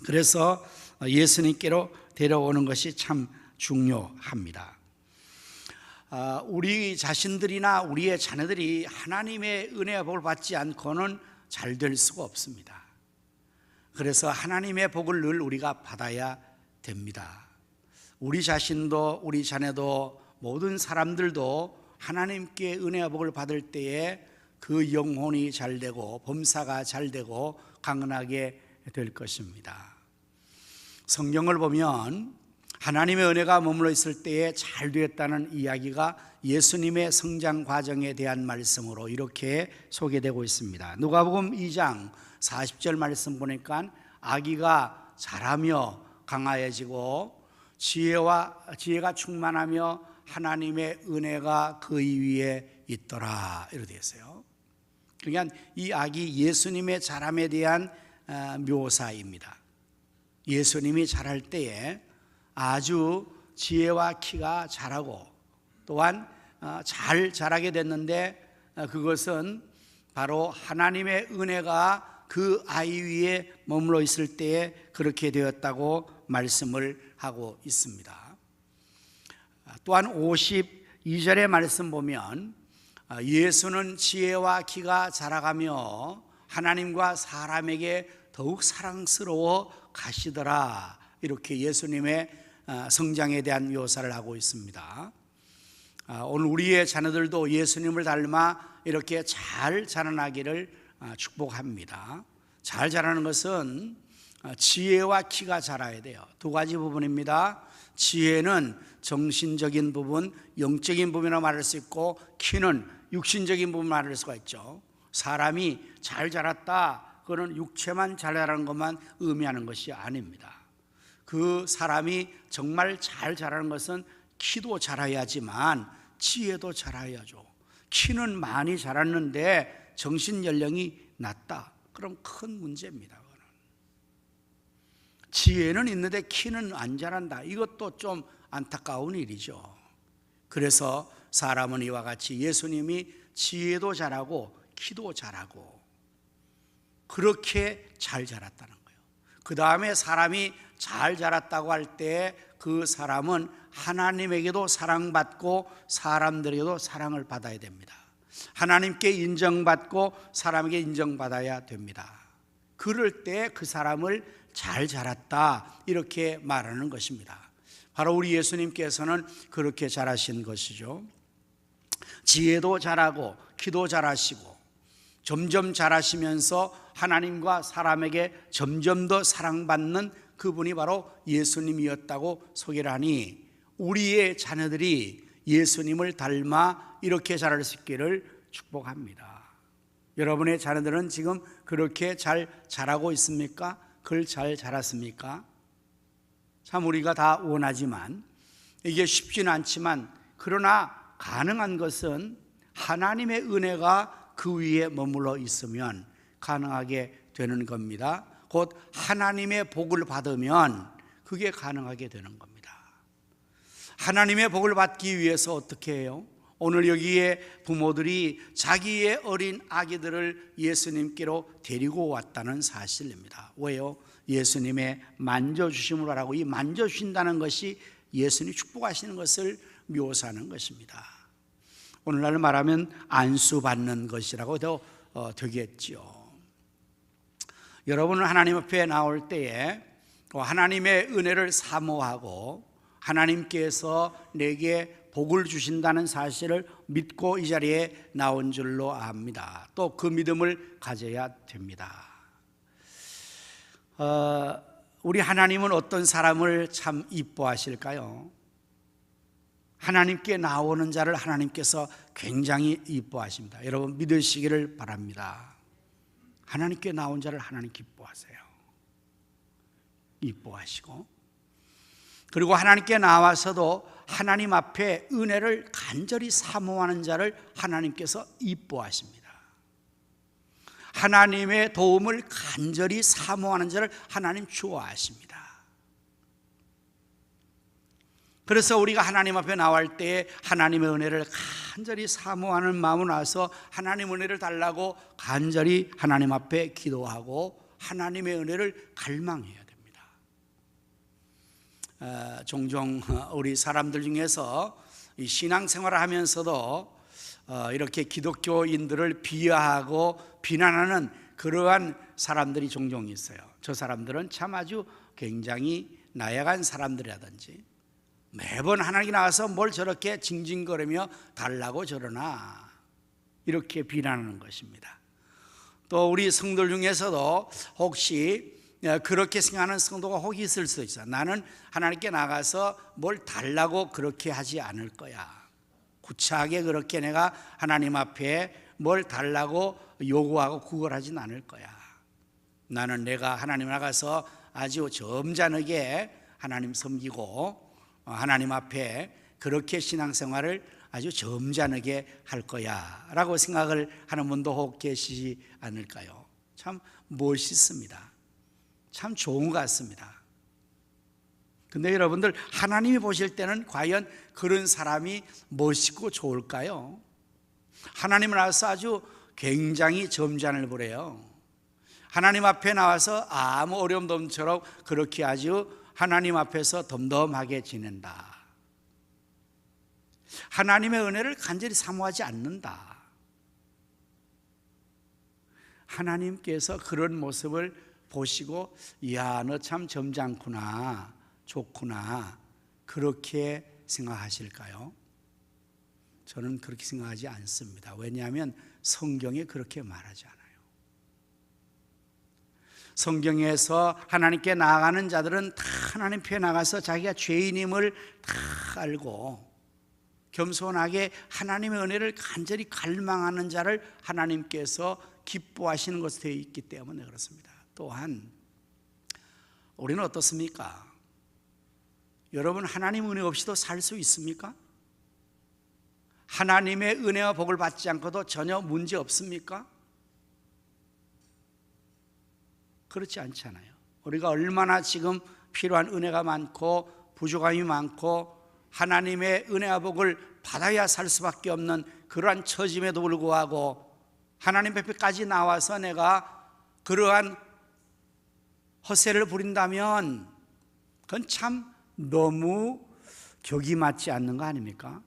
그래서 예수님께로 데려오는 것이 참 중요합니다. 우리 자신들이나 우리의 자녀들이 하나님의 은혜와 복을 받지 않고는 잘 될 수가 없습니다. 그래서 하나님의 복을 늘 우리가 받아야 됩니다. 우리 자신도 우리 자녀도 모든 사람들도 하나님께 은혜와 복을 받을 때에 그 영혼이 잘 되고 범사가 잘 되고 강건하게 될 것입니다. 성경을 보면 하나님의 은혜가 머물러 있을 때에 잘 되었다는 이야기가 예수님의 성장 과정에 대한 말씀으로 이렇게 소개되고 있습니다. 누가복음 2장 40절 말씀 보니까 아기가 자라며 강하여지고 지혜가 충만하며 하나님의 은혜가 그의 위에 있더라 이렇게 되어 있어요. 그러니까 이 아기 예수님의 자람에 대한 묘사입니다. 예수님이 자랄 때에 아주 지혜와 키가 자라고 또한 잘 자라게 됐는데 그것은 바로 하나님의 은혜가 그 아이 위에 머물러 있을 때에 그렇게 되었다고 말씀을 하고 있습니다. 또한 52절의 말씀 보면 예수는 지혜와 키가 자라가며 하나님과 사람에게 더욱 사랑스러워 가시더라 이렇게 예수님의 성장에 대한 묘사를 하고 있습니다. 오늘 우리의 자녀들도 예수님을 닮아 이렇게 잘 자라나기를 축복합니다. 잘 자라는 것은 지혜와 키가 자라야 돼요. 두 가지 부분입니다. 지혜는 정신적인 부분, 영적인 부분이라고 말할 수 있고 키는 육신적인 부분 말할 수가 있죠. 사람이 잘 자랐다, 그거는 육체만 잘 자라는 것만 의미하는 것이 아닙니다. 그 사람이 정말 잘 자라는 것은 키도 자라야지만 지혜도 자라야죠. 키는 많이 자랐는데 정신 연령이 낮다, 그럼 큰 문제입니다. 그거는. 지혜는 있는데 키는 안 자란다, 이것도 좀 안타까운 일이죠. 그래서 사람은 이와 같이 예수님이 지혜도 자라고 키도 자라고 그렇게 잘 자랐다는 거예요. 그 다음에 사람이 잘 자랐다고 할 때 그 사람은 하나님에게도 사랑받고 사람들에게도 사랑을 받아야 됩니다. 하나님께 인정받고 사람에게 인정받아야 됩니다. 그럴 때 그 사람을 잘 자랐다 이렇게 말하는 것입니다. 바로 우리 예수님께서는 그렇게 자라신 것이죠. 지혜도 자라고 키도 자라시고 점점 자라시면서 하나님과 사람에게 점점 더 사랑받는 그분이 바로 예수님이었다고 소개를 하니 우리의 자녀들이 예수님을 닮아 이렇게 자랄 수 있기를 축복합니다. 여러분의 자녀들은 지금 그렇게 잘 자라고 있습니까? 그걸 잘 자랐습니까? 참 우리가 다 원하지만 이게 쉽지는 않지만 그러나 가능한 것은 하나님의 은혜가 그 위에 머물러 있으면 가능하게 되는 겁니다. 곧 하나님의 복을 받으면 그게 가능하게 되는 겁니다. 하나님의 복을 받기 위해서 어떻게 해요? 오늘 여기에 부모들이 자기의 어린 아기들을 예수님께로 데리고 왔다는 사실입니다. 왜요? 예수님의 만져주심을 바라고, 이 만져주신다는 것이 예수님이 축복하시는 것을 묘사하는 것입니다. 오늘날 말하면 안수받는 것이라고 되겠지요. 여러분은 하나님 앞에 나올 때에 하나님의 은혜를 사모하고 하나님께서 내게 복을 주신다는 사실을 믿고 이 자리에 나온 줄로 압니다. 또 그 믿음을 가져야 됩니다. 우리 하나님은 어떤 사람을 참 이뻐하실까요? 하나님께 나오는 자를 하나님께서 굉장히 이뻐하십니다. 여러분 믿으시기를 바랍니다. 하나님께 나온 자를 하나님 기뻐하세요. 이뻐하시고, 그리고 하나님께 나와서도 하나님 앞에 은혜를 간절히 사모하는 자를 하나님께서 이뻐하십니다. 하나님의 도움을 간절히 사모하는 자를 하나님 좋아하십니다. 그래서 우리가 하나님 앞에 나올 때 하나님의 은혜를 간절히 사모하는 마음으로 나와서 하나님 은혜를 달라고 간절히 하나님 앞에 기도하고 하나님의 은혜를 갈망해야 됩니다. 종종 우리 사람들 중에서 이 신앙생활을 하면서도 이렇게 기독교인들을 비하하고 비난하는 그러한 사람들이 종종 있어요. 저 사람들은 참 아주 굉장히 나약한 사람들이라든지 매번 하나님께 나와서 뭘 저렇게 징징거리며 달라고 저러나 이렇게 비난하는 것입니다. 또 우리 성도들 중에서도 혹시 그렇게 생각하는 성도가 혹 있을 수 있어. 나는 하나님께 나가서 뭘 달라고 그렇게 하지 않을 거야. 구차하게 그렇게 내가 하나님 앞에 뭘 달라고 요구하고 구걸하진 않을 거야. 나는 내가 하나님 나가서 아주 점잖게 하나님 섬기고 하나님 앞에 그렇게 신앙생활을 아주 점잖게 할 거야 라고 생각을 하는 분도 혹 계시지 않을까요? 참 멋있습니다. 참 좋은 것 같습니다. 근데 여러분들, 하나님이 보실 때는 과연 그런 사람이 멋있고 좋을까요? 하나님을 나와서 아주 굉장히 점잖을 보래요. 하나님 앞에 나와서 아무 어려움도 없처럼 그렇게 아주 하나님 앞에서 덤덤하게 지낸다. 하나님의 은혜를 간절히 사모하지 않는다. 하나님께서 그런 모습을 보시고, 이야, 너 참 점잖구나, 좋구나, 그렇게 생각하실까요? 저는 그렇게 생각하지 않습니다. 왜냐하면 성경에 그렇게 말하지 않아요. 성경에서 하나님께 나아가는 자들은 다 하나님 앞에 나가서 자기가 죄인임을 다 알고 겸손하게 하나님의 은혜를 간절히 갈망하는 자를 하나님께서 기뻐하시는 것으로 되어 있기 때문에 그렇습니다. 또한 우리는 어떻습니까? 여러분, 하나님 은혜 없이도 살 수 있습니까? 하나님의 은혜와 복을 받지 않고도 전혀 문제 없습니까? 그렇지 않잖아요. 우리가 얼마나 지금 필요한 은혜가 많고 부족함이 많고 하나님의 은혜와 복을 받아야 살 수밖에 없는 그러한 처짐에도 불구하고 하나님 앞에까지 나와서 내가 그러한 허세를 부린다면 그건 참 너무 격이 맞지 않는 거 아닙니까?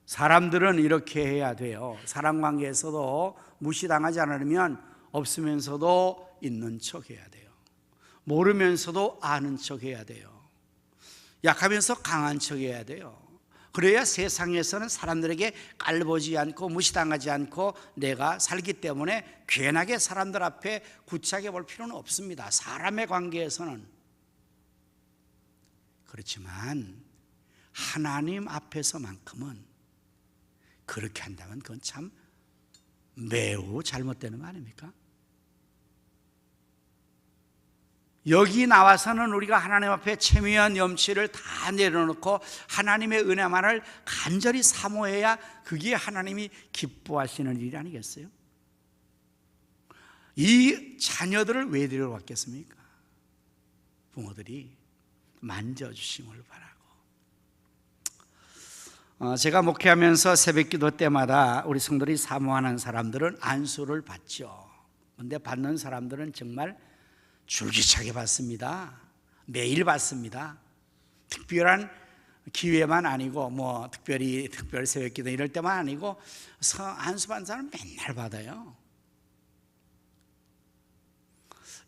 사람들은 이렇게 해야 돼요. 사람관계에서도 무시당하지 않으려면 없으면서도 있는 척 해야 돼요. 모르면서도 아는 척 해야 돼요. 약하면서 강한 척 해야 돼요. 그래야 세상에서는 사람들에게 깔보지 않고 무시당하지 않고 내가 살기 때문에 괜하게 사람들 앞에 구차하게 볼 필요는 없습니다. 사람의 관계에서는. 그렇지만 하나님 앞에서만큼은 그렇게 한다면 그건 참 매우 잘못되는 거 아닙니까? 여기 나와서는 우리가 하나님 앞에 체미한 염치를 다 내려놓고 하나님의 은혜만을 간절히 사모해야 그게 하나님이 기뻐하시는 일이 아니겠어요? 이 자녀들을 왜 데려왔겠습니까? 부모들이 만져주심을 바라고. 제가 목회하면서 새벽기도 때마다 우리 성도들이 사모하는 사람들은 안수를 받죠. 그런데 받는 사람들은 정말 줄기차게 받습니다. 매일 받습니다. 특별한 기회만 아니고 특별히 새벽기도 이럴 때만 아니고 안수 받는 사람은 맨날 받아요.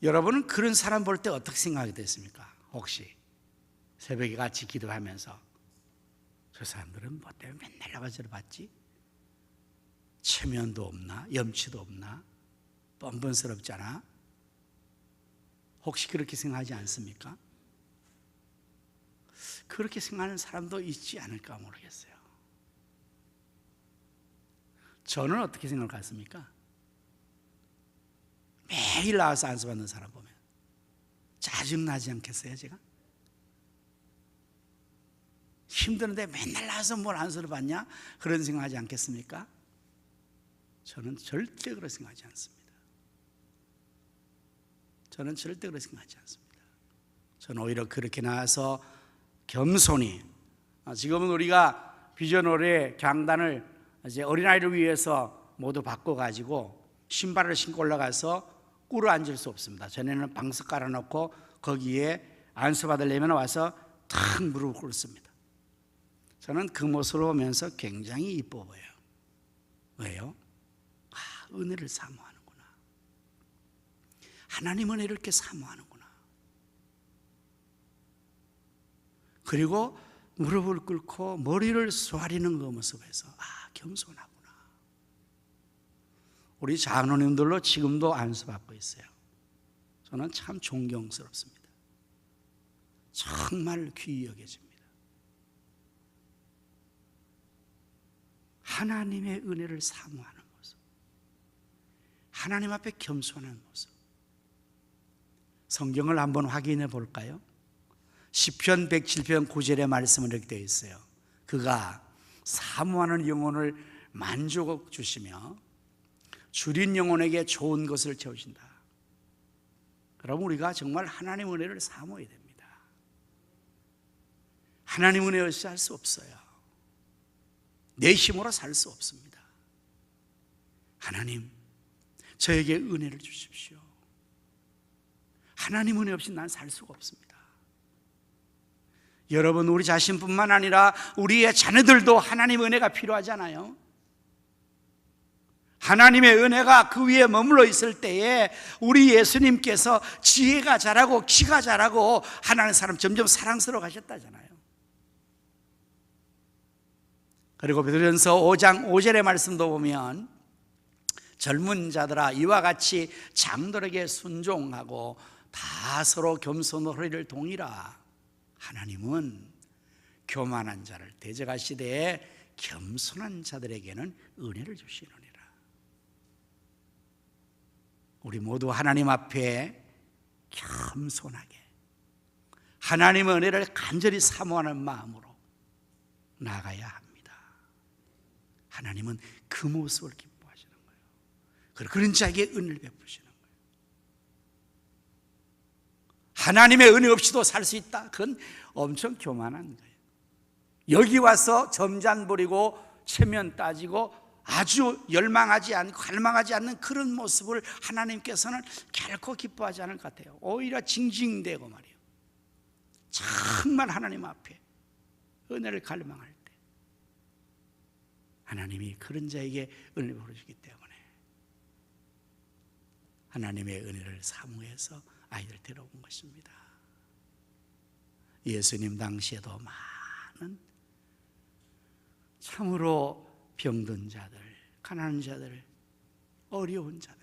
여러분은 그런 사람 볼 때 어떻게 생각이 됐습니까? 혹시 새벽에 같이 기도하면서 저 사람들은 뭐 때문에 맨날 나가서를 받지? 체면도 없나? 염치도 없나? 뻔뻔스럽잖아? 혹시 그렇게 생각하지 않습니까? 그렇게 생각하는 사람도 있지 않을까 모르겠어요. 저는 어떻게 생각하십니까? 매일 나와서 안수 받는 사람 보면 짜증나지 않겠어요, 제가? 힘드는데 맨날 나와서 뭘 안수를 받냐? 그런 생각하지 않겠습니까? 저는 절대 그렇게 생각하지 않습니다. 저는 절대 그렇게 생각하지 않습니다. 저는 오히려 그렇게 나와서 겸손히, 지금은 우리가 비전홀의 강단을 이제 어린아이를 위해서 모두 바꿔가지고 신발을 신고 올라가서 꿇어 앉을 수 없습니다. 전에는 방석 깔아놓고 거기에 안수 받으려면 와서 탁 무릎을 꿇습니다. 저는 그 모습을 보면서 굉장히 이뻐 보여요. 왜요? 은혜를 사모하는구나. 하나님 은혜를 이렇게 사모하는구나. 그리고 무릎을 꿇고 머리를 쏘아리는 그 모습에서 겸손하구나. 우리 장로님들로 지금도 안수 받고 있어요. 저는 참 존경스럽습니다. 정말 귀히 여겨집니다. 하나님의 은혜를 사모하는 모습, 하나님 앞에 겸손한 모습. 성경을 한번 확인해 볼까요? 시편 107편 9절의 말씀은 이렇게 되어 있어요. 그가 사모하는 영혼을 만족 주시며 줄인 영혼에게 좋은 것을 채우신다. 그럼 우리가 정말 하나님 은혜를 사모해야 됩니다. 하나님 은혜 없이 살 수 없어요. 내 힘으로 살 수 없습니다. 하나님, 저에게 은혜를 주십시오. 하나님 은혜 없이 난 살 수가 없습니다. 여러분, 우리 자신뿐만 아니라 우리의 자녀들도 하나님 은혜가 필요하잖아요. 하나님의 은혜가 그 위에 머물러 있을 때에 우리 예수님께서 지혜가 자라고 키가 자라고 하나님 사람 점점 사랑스러워 가셨다잖아요. 그리고 베드로전서 5장 5절의 말씀도 보면 젊은 자들아 이와 같이 장들에게 순종하고 다 서로 겸손으로 허리를 동이라. 하나님은 교만한 자를 대적하시되 겸손한 자들에게는 은혜를 주시느니라. 우리 모두 하나님 앞에 겸손하게 하나님의 은혜를 간절히 사모하는 마음으로 나아가야 합니다. 하나님은 그 모습을 기뻐하시는 거예요. 그런 자에게 은혜를 베푸시는 거예요. 하나님의 은혜 없이도 살 수 있다? 그건 엄청 교만한 거예요. 여기 와서 점잔 부리고 체면 따지고 아주 열망하지 않고 갈망하지 않는 그런 모습을 하나님께서는 결코 기뻐하지 않을 것 같아요. 오히려 징징대고 말이에요. 정말 하나님 앞에 은혜를 갈망할 때 하나님이 그런 자에게 은혜를 베풀어주기 때문에 하나님의 은혜를 사모해서 아이들 데려온 것입니다. 예수님 당시에도 많은 참으로 병든 자들, 가난한 자들, 어려운 자들,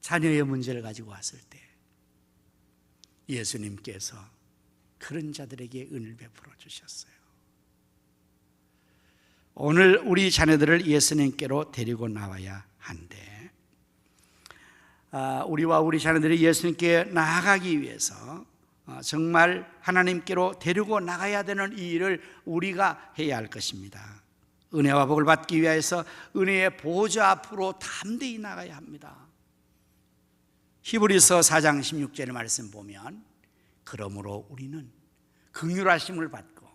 자녀의 문제를 가지고 왔을 때 예수님께서 그런 자들에게 은혜를 베풀어 주셨어요. 오늘 우리 자녀들을 예수님께로 데리고 나와야 한데, 우리와 우리 자녀들이 예수님께 나아가기 위해서 정말 하나님께로 데리고 나가야 되는 이 일을 우리가 해야 할 것입니다. 은혜와 복을 받기 위해서 은혜의 보좌 앞으로 담대히 나가야 합니다. 히브리서 4장 16절의 말씀 보면 그러므로 우리는 긍휼하심을 받고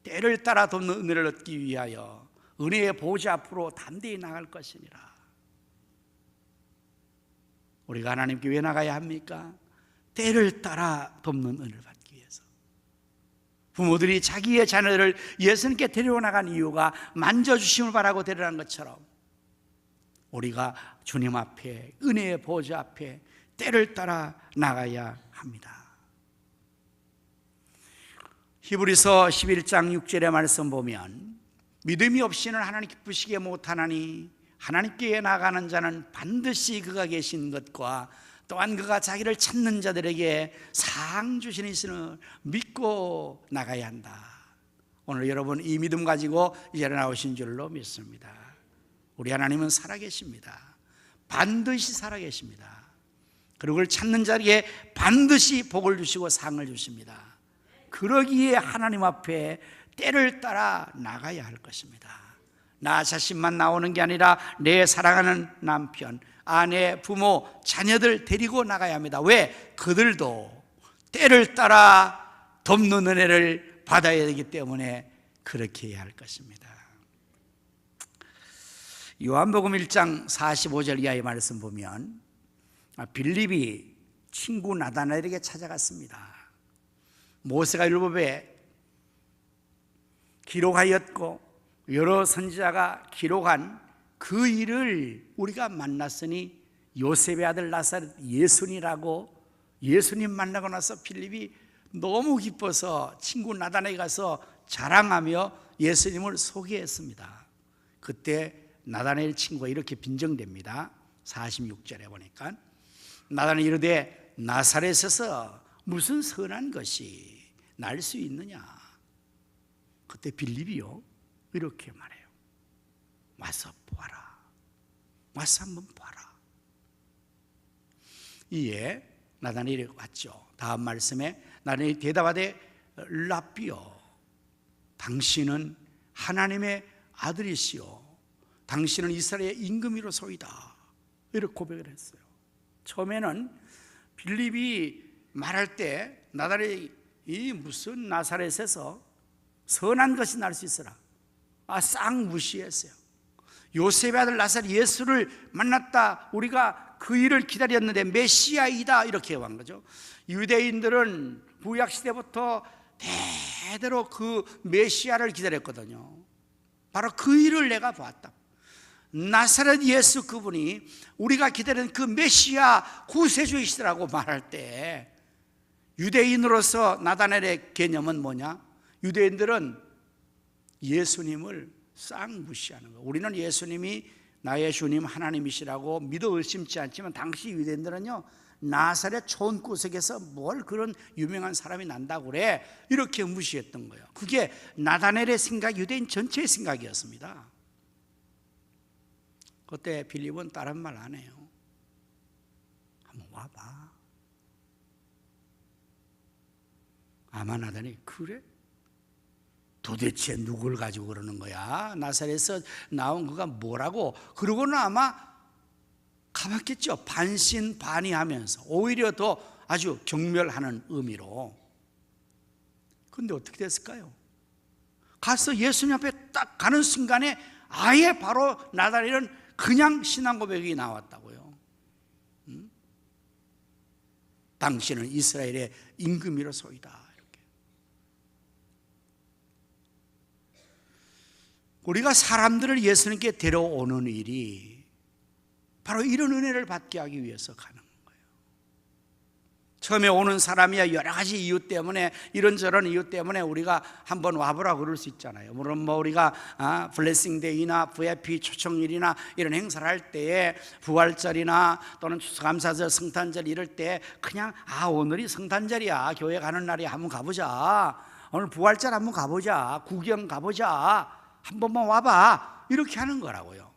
때를 따라 돕는 은혜를 얻기 위하여 은혜의 보좌 앞으로 담대히 나갈 것이니라. 우리가 하나님께 왜 나가야 합니까? 때를 따라 돕는 은혜를 받기 위해서. 부모들이 자기의 자녀를 예수님께 데리고 나간 이유가 만져주심을 바라고 데려간 것처럼 우리가 주님 앞에 은혜의 보좌 앞에 때를 따라 나가야 합니다. 히브리서 11장 6절의 말씀 보면 믿음이 없이는 하나님 기쁘시게 못하나니 하나님께 나가는 자는 반드시 그가 계신 것과 또한 그가 자기를 찾는 자들에게 상 주시는 이신을 믿고 나가야 한다. 오늘 여러분 이 믿음 가지고 이제 나오신 줄로 믿습니다. 우리 하나님은 살아계십니다. 반드시 살아계십니다. 그리고 그를 찾는 자에게 반드시 복을 주시고 상을 주십니다. 그러기에 하나님 앞에 때를 따라 나가야 할 것입니다. 나 자신만 나오는 게 아니라 내 사랑하는 남편, 아내, 부모, 자녀들 데리고 나가야 합니다. 왜? 그들도 때를 따라 돕는 은혜를 받아야 되기 때문에 그렇게 해야 할 것입니다. 요한복음 1장 45절 이하의 말씀 보면 빌립이 친구 나다나엘에게 찾아갔습니다. 모세가 율법에 기록하였고 여러 선지자가 기록한 그 일을 우리가 만났으니 요셉의 아들 나사렛 예수니라고. 예수님 만나고 나서 빌립이 너무 기뻐서 친구 나다나엘에 가서 자랑하며 예수님을 소개했습니다. 그때 나다나엘 친구가 이렇게 빈정됩니다. 46절에 보니까 나단이 이르되 나사렛에서 무슨 선한 것이 날 수 있느냐. 그때 빌립이요 이렇게 말해요. 와서 보아라. 와서 한번 봐라. 이에 나단이 이렇게 왔죠. 다음 말씀에 나단이 대답하되 랍비여, 당신은 하나님의 아들이시오. 당신은 이스라엘의 임금이로소이다. 이렇게 고백을 했어요. 처음에는 빌립이 말할 때 나단이 이 무슨 나사렛에서 선한 것이 날 수 있으라, 싹 무시했어요. 요셉의 아들 나사렛 예수를 만났다, 우리가 그 일을 기다렸는데 메시아이다, 이렇게 한 거죠. 유대인들은 구약시대부터 대대로 그 메시아를 기다렸거든요. 바로 그 일을 내가 봤다. 나사렛 예수, 그분이 우리가 기다리는 그 메시아 구세주이시라고 말할 때, 유대인으로서 나다넬의 개념은 뭐냐? 유대인들은 예수님을 싹 무시하는 거예요. 우리는 예수님이 나의 주님 하나님이시라고 믿어 의심치 않지만, 당시 유대인들은요, 나사렛 촌구석에서 뭘 그런 유명한 사람이 난다고 그래, 이렇게 무시했던 거예요. 그게 나다넬의 생각, 유대인 전체의 생각이었습니다. 그때 빌립은 다른 말 안 해요. 한번 와봐. 아마 나다넬이 그래? 도대체 누굴 가지고 그러는 거야? 나사렛에서 나온 그가 뭐라고? 그러고는 아마 가봤겠죠. 반신반의하면서 오히려 더 아주 경멸하는 의미로. 근데 어떻게 됐을까요? 가서 예수님 앞에 딱 가는 순간에 아예 바로 나다넬은 그냥 신앙 고백이 나왔다고요. 당신은 이스라엘의 임금이로소이다. 이렇게. 우리가 사람들을 예수님께 데려오는 일이 바로 이런 은혜를 받게 하기 위해서 가는 거예요. 처음에 오는 사람이야 여러 가지 이유 때문에, 이런저런 이유 때문에 우리가 한번 와보라 그럴 수 있잖아요. 물론 뭐 우리가 블레싱데이나 VIP 초청일이나 이런 행사를 할 때에, 부활절이나 또는 추수감사절, 성탄절 이럴 때 그냥 오늘이 성탄절이야, 교회 가는 날이야, 한번 가보자, 오늘 부활절 한번 가보자, 구경 가보자, 한 번만 와봐, 이렇게 하는 거라고요.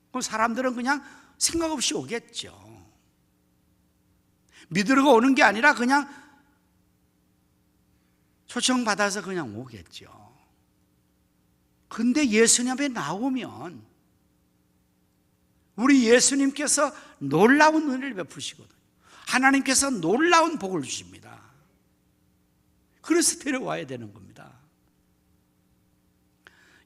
그럼 사람들은 그냥 생각 없이 오겠죠. 믿으러 오는 게 아니라 그냥 초청받아서 그냥 오겠죠. 근데 예수님 앞에 나오면 우리 예수님께서 놀라운 은혜를 베푸시거든요. 하나님께서 놀라운 복을 주십니다. 그래서 데려와야 되는 겁니다.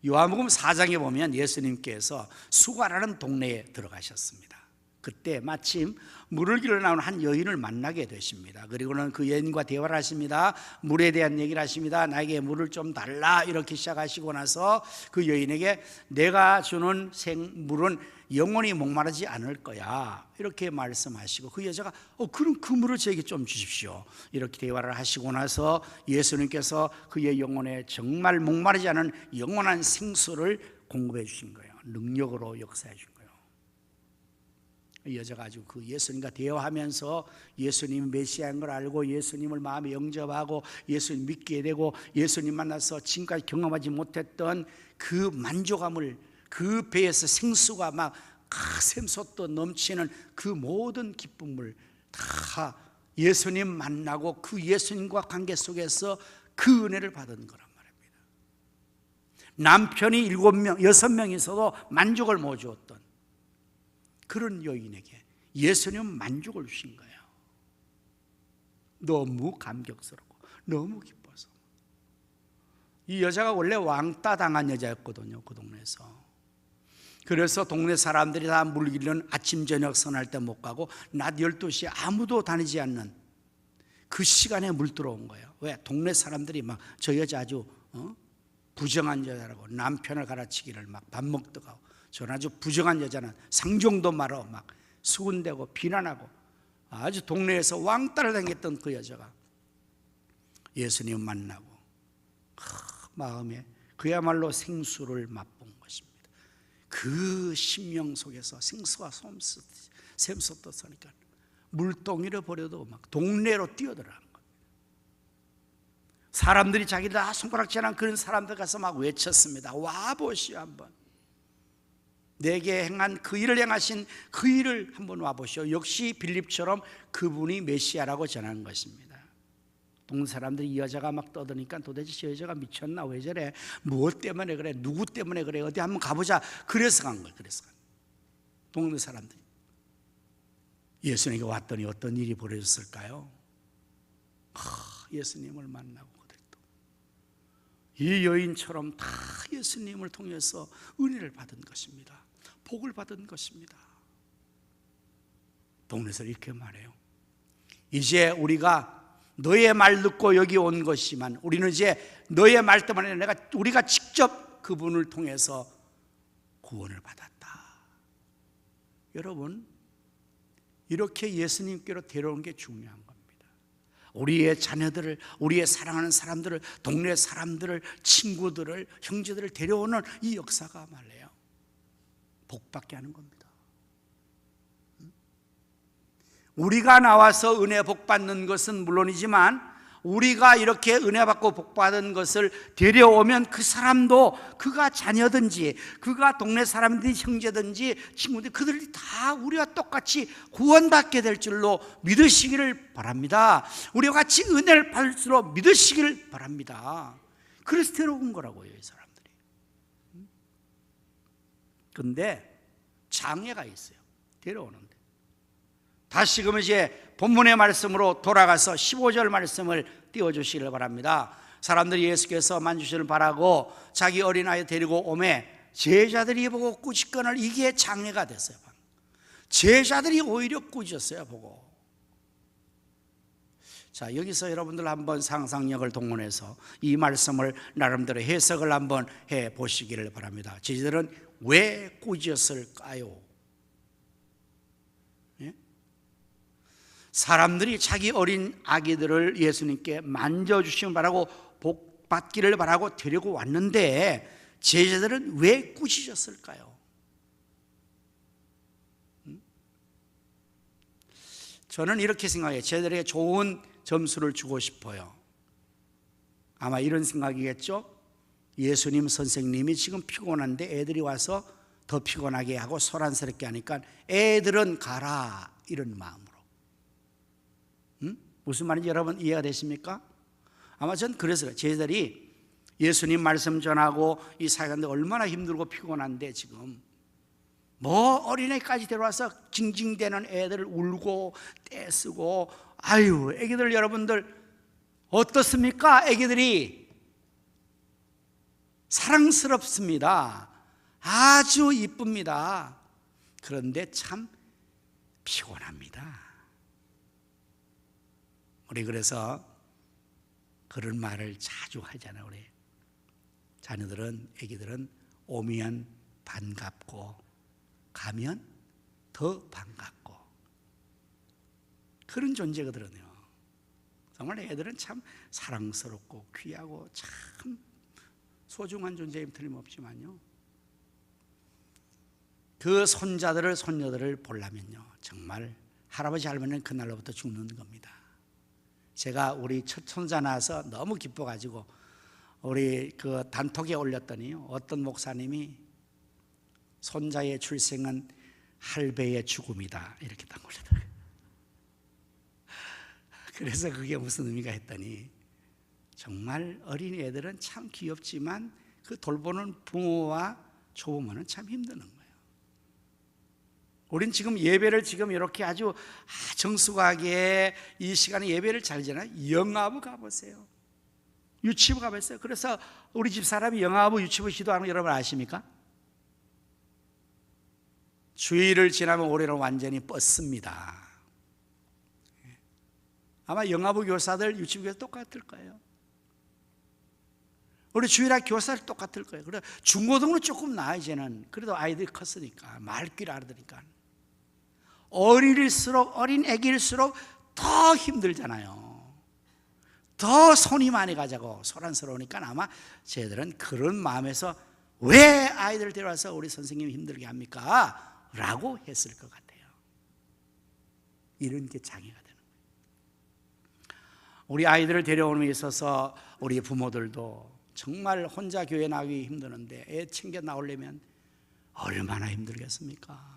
요한복음 4장에 보면 예수님께서 수가라는 동네에 들어가셨습니다. 그때 마침 물을 길러 나오는 한 여인을 만나게 되십니다. 그리고는 그 여인과 대화를 하십니다. 물에 대한 얘기를 하십니다. 나에게 물을 좀 달라, 이렇게 시작하시고 나서 그 여인에게 내가 주는 생물은 영원히 목마르지 않을 거야, 이렇게 말씀하시고, 그 여자가 그럼 그 물을 저에게 좀 주십시오, 이렇게 대화를 하시고 나서 예수님께서 그의 영혼에 정말 목마르지 않은 영원한 생수를 공급해 주신 거예요. 능력으로 역사해 준 거예요. 이 여자가 아주 그 예수님과 대화하면서 예수님 메시아인 걸 알고 예수님을 마음에 영접하고 예수님 믿게 되고 예수님 만나서 지금까지 경험하지 못했던 그 만족함을, 그 배에서 생수가 막 샘솟듯 넘치는 그 모든 기쁨을 다 예수님 만나고 그 예수님과 관계 속에서 그 은혜를 받은 거란 말입니다. 남편이 7명, 6명 있어도 만족을 못 주었던 그런 여인에게 예수님은 만족을 주신 거예요. 너무 감격스럽고 너무 기뻐서. 이 여자가 원래 왕따 당한 여자였거든요, 그 동네에서. 그래서 동네 사람들이 다 물 길러는 아침 저녁 선할 때 못 가고 낮 12시에 아무도 다니지 않는 그 시간에 물 들어온 거예요. 왜? 동네 사람들이 막 저 여자 아주 부정한 여자라고 남편을 갈아치기를 막 밥 먹다가 하고, 저는 아주 부정한 여자는 상종도 말어 막 수군대고 비난하고 아주 동네에서 왕따를 당했던 그 여자가 예수님 만나고 마음에 그야말로 생수를 맛본 것입니다. 그 심령 속에서 생수가 샘솟듯으니까 물동이를 버려도 막 동네로 뛰어들어간 거예요. 사람들이 자기들 다 손가락질한 그런 사람들 가서 막 외쳤습니다. 와 보시오 한번. 내게 행한 그 일을 행하신 그 일을 한번 와보시오. 역시 빌립처럼 그분이 메시아라고 전하는 것입니다. 동네 사람들이 이 여자가 막 떠드니까 도대체 저 여자가 미쳤나 왜 저래, 무엇 때문에 그래, 누구 때문에 그래, 어디 한번 가보자. 그래서 간 거예요. 그래서 동네 사람들이 예수님에게 왔더니 어떤 일이 벌어졌을까요? 예수님을 만나고 그들도 이 여인처럼 다 예수님을 통해서 은혜를 받은 것입니다. 복을 받은 것입니다. 동네에서 이렇게 말해요. 이제 우리가 너의 말 듣고 여기 온 것이지만 우리는 이제 너의 말 때문에 우리가 직접 그분을 통해서 구원을 받았다. 여러분, 이렇게 예수님께로 데려오는 게 중요한 겁니다. 우리의 자녀들을, 우리의 사랑하는 사람들을, 동네 사람들을, 친구들을, 형제들을 데려오는 이 역사가 말이에요, 복받게 하는 겁니다. 우리가 나와서 은혜 복받는 것은 물론이지만 우리가 이렇게 은혜 받고 복받은 것을 데려오면 그 사람도, 그가 자녀든지 그가 동네 사람들이 형제든지 친구들, 그들이 다 우리와 똑같이 구원받게 될 줄로 믿으시기를 바랍니다. 우리와 같이 은혜를 받을 줄로 믿으시기를 바랍니다. 그래서 데려온 거라고요, 이 사람들이. 근데 장애가 있어요, 데려오는데. 다시금 이제 본문의 말씀으로 돌아가서 15절 말씀을 띄워주시기를 바랍니다. 사람들이 예수께서 만주시를 바라고 자기 어린아이 데리고 오매 제자들이 보고 꾸짖거늘. 이게 장애가 됐어요. 제자들이 오히려 꾸짖었어요, 보고. 자, 여기서 여러분들 한번 상상력을 동원해서 이 말씀을 나름대로 해석을 한번 해 보시기를 바랍니다. 제자들은 왜 꾸짖었을까요? 사람들이 자기 어린 아기들을 예수님께 만져주시면 바라고 복 받기를 바라고 데리고 왔는데 제자들은 왜 꾸짖었을까요? 저는 이렇게 생각해요. 제자들에게 좋은 점수를 주고 싶어요. 아마 이런 생각이겠죠? 예수님 선생님이 지금 피곤한데 애들이 와서 더 피곤하게 하고 소란스럽게 하니까 애들은 가라, 이런 마음으로. 무슨 말인지 여러분 이해가 되십니까? 아마 전 그래서 제자들이 예수님 말씀 전하고 이 사역하는데 얼마나 힘들고 피곤한데 지금 뭐 어린애까지 데려와서 징징대는 애들을 울고 떼쓰고, 아유, 애기들 여러분들 어떻습니까? 애기들이 사랑스럽습니다. 아주 이쁩니다. 그런데 참 피곤합니다. 우리 그래서 그런 말을 자주 하잖아요. 우리 자녀들은, 애기들은 오면 반갑고 가면 더 반갑고 그런 존재거든요. 정말 애들은 참 사랑스럽고 귀하고 참 소중한 존재임 틀림없지만요, 그 손자들을, 손녀들을 보려면요 정말 할아버지 할머니는 그날로부터 죽는 겁니다. 제가 우리 첫 손자 낳아서 너무 기뻐가지고 우리 그 단톡에 올렸더니 어떤 목사님이 손자의 출생은 할배의 죽음이다, 이렇게 딱 올렸더라고요. 그래서 그게 무슨 의미가 했더니 정말 어린 애들은 참 귀엽지만 그 돌보는 부모와 조부모는 참 힘드는 거예요. 우린 지금 예배를 지금 이렇게 아주 정숙하게 이 시간에 예배를 잘 지나요. 영아부 가보세요. 유치부 가보세요. 그래서 우리 집 사람이 영아부 유치부 기도하는 거 여러분 아십니까? 주일을 지나면 올해는 완전히 뻗습니다. 아마 영아부 교사들, 유치부 교사 똑같을 거예요. 우리 주일학 교사들 똑같을 거예요. 그래 중고등은 조금 나아 이제는. 그래도 아이들이 컸으니까 말귀를 알아들으니까. 어린 애기일수록 더 힘들잖아요. 더 손이 많이 가자고 소란스러우니까 아마 쟤들은 그런 마음에서 왜 아이들 데려와서 우리 선생님이 힘들게 합니까? 라고 했을 것 같아요. 이런 게 장애가 되는 거예요. 우리 아이들을 데려오는 데 있어서 우리 부모들도 정말 혼자 교회 나가기 힘드는데 애 챙겨 나오려면 얼마나 힘들겠습니까?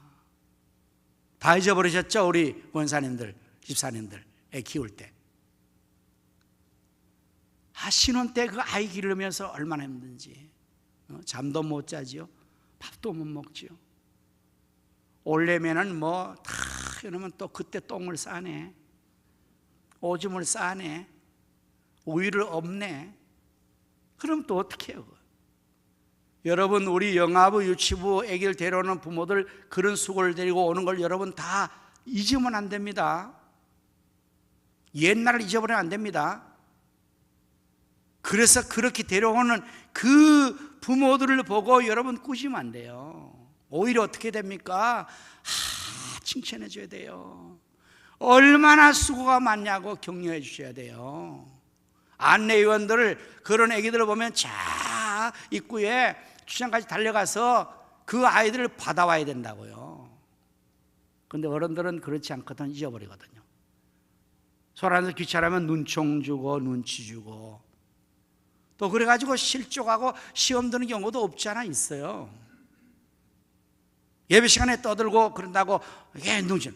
다 잊어버리셨죠? 우리 권사님들, 집사님들 애 키울 때. 신혼 때 그 아이 기르면서 얼마나 힘든지. 잠도 못 자지요. 밥도 못 먹지요. 올려면은 뭐 다 이러면 또 그때 똥을 싸네, 오줌을 싸네, 우유를 없네. 그럼 또 어떻게 해요? 여러분, 우리 영아부 유치부 애기를 데려오는 부모들 그런 수고를 데리고 오는 걸 여러분 다 잊으면 안 됩니다. 옛날을 잊어버리면 안 됩니다. 그래서 그렇게 데려오는 그 부모들을 보고 여러분 꾸시면 안 돼요. 오히려 어떻게 됩니까? 칭찬해 줘야 돼요. 얼마나 수고가 많냐고 격려해 주셔야 돼요. 안내위원들을 그런 애기들을 보면 자 입구에 주차장까지 달려가서 그 아이들을 받아와야 된다고요. 근데 어른들은 그렇지 않거든. 잊어버리거든요. 소란에서 귀찮으면 눈총 주고 눈치 주고 또 그래가지고 실족하고 시험 드는 경우도 없지 않아 있어요. 예배 시간에 떠들고 그런다고 이게 눈치.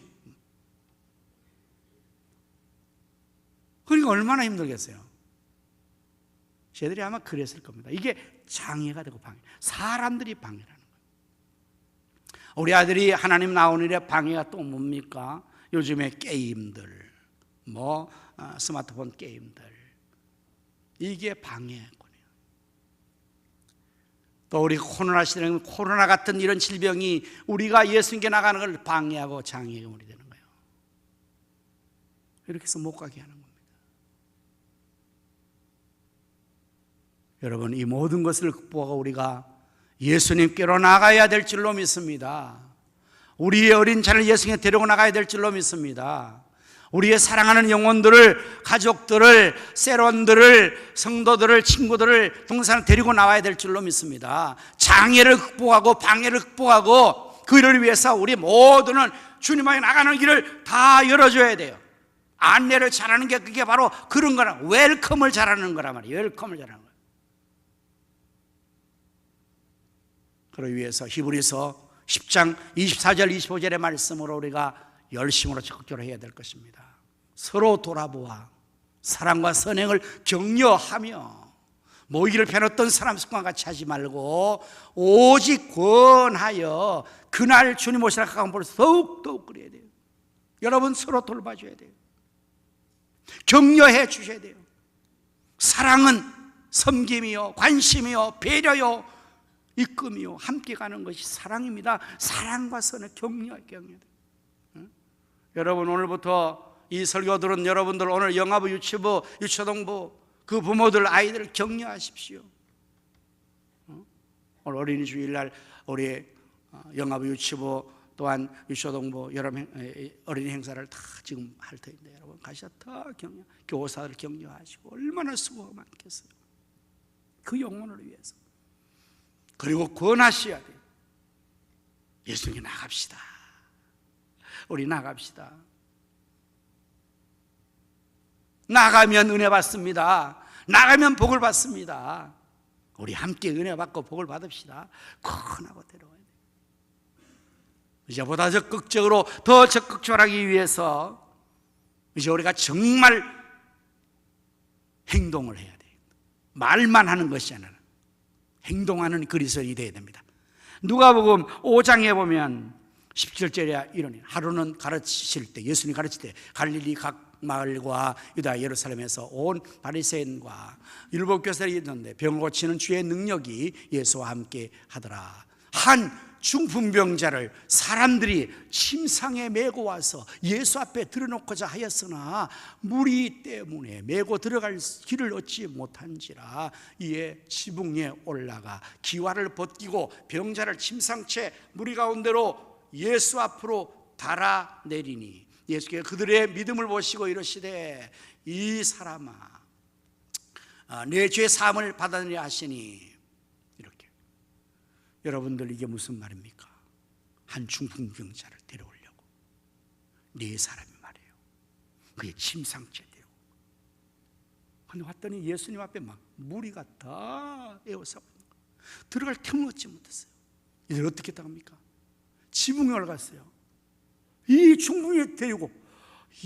그러니까 얼마나 힘들겠어요. 쟤들이 아마 그랬을 겁니다. 이게 장애가 되고 방해. 사람들이 방해라는 거예요. 우리 아들이 하나님 나오는 일에 방해가 또 뭡니까? 요즘에 게임들, 스마트폰 게임들, 이게 방해군이에요. 또 우리 코로나 시대는 코로나 같은 이런 질병이 우리가 예수님께 나가는 걸 방해하고 장애물이 되는 거예요. 이렇게 해서 못 가게 하는 겁니다. 여러분, 이 모든 것을 극복하고 우리가 예수님께로 나가야 될 줄로 믿습니다. 우리의 어린 자를 예수님께 데리고 나가야 될 줄로 믿습니다. 우리의 사랑하는 영혼들을, 가족들을, 세론들을, 성도들을, 친구들을, 동산을 데리고 나와야 될 줄로 믿습니다. 장애를 극복하고 방해를 극복하고 그를 위해서 우리 모두는 주님에게 나가는 길을 다 열어줘야 돼요. 안내를 잘하는 게 그게 바로 그런 거라. 웰컴을 잘하는 거란 말이에요. 웰컴을 잘하는 거예요. 그러기 위해서 히브리서 10장 24절 25절의 말씀으로 우리가 열심으로 적극적으로 해야 될 것입니다. 서로 돌아보아 사랑과 선행을 격려하며 모이기를 편했던 사람 습관 같이 하지 말고 오직 권하여 그날 주님 오시라 가까운 볼수 더욱 그래야 돼요. 여러분 서로 돌봐줘야 돼요. 격려해 주셔야 돼요. 사랑은 섬김이요, 관심이요, 배려요, 이쁨이요, 함께 가는 것이 사랑입니다. 사랑과 선을 격려해야 돼요. 여러분, 오늘부터 이 설교 들은 여러분들 오늘 영아부, 유치부, 유초동부 그 부모들 아이들을 격려하십시오. 오늘 어린이 주일날 우리 영아부, 유치부 또한 유초동부 여러 어린이 행사를 다 지금 할 터인데 여러분 가셔서 더 격려, 교사들 격려하시고 얼마나 수고가 많겠어요. 그 영혼을 위해서. 그리고 권하셔야 돼요. 예수님께 나갑시다. 우리 나갑시다. 나가면 은혜 받습니다. 나가면 복을 받습니다. 우리 함께 은혜 받고 복을 받읍시다. 권하고 데려와야 돼요. 이제보다 적극적으로 더 적극적으로 하기 위해서 이제 우리가 정말 행동을 해야 돼요. 말만 하는 것이 아니라 행동하는 그리스도인이 되어야 됩니다. 누가복음 5장에 보면 17절에 이러니 하루는 가르치실 때 예수님이 가르칠 때 갈릴리 각 마을과 유다 예루살렘에서 온 바리새인과 율법 교사들이 있는데 병을 고치는 주의 능력이 예수와 함께 하더라. 한 중풍병자를 사람들이 침상에 메고 와서 예수 앞에 들여놓고자 하였으나 무리 때문에 메고 들어갈 길을 얻지 못한지라 이에 지붕 위에 올라가 기와를 벗기고 병자를 침상채 무리 가운데로 예수 앞으로 달아내리니 예수께서 그들의 믿음을 보시고 이르시되 이 사람아 내 죄 사함을 받아내려 하시니. 이렇게 여러분들 이게 무슨 말입니까? 한 중풍병자를 데려오려고 네 사람이 말이에요. 그게 침상째 되고. 근데 왔더니 예수님 앞에 막 무리가 다 에워싸고 들어갈 틈을 얻지 못했어요. 이들 어떻게 당합니까? 지붕에 올라갔어요. 이 중풍에 데리고,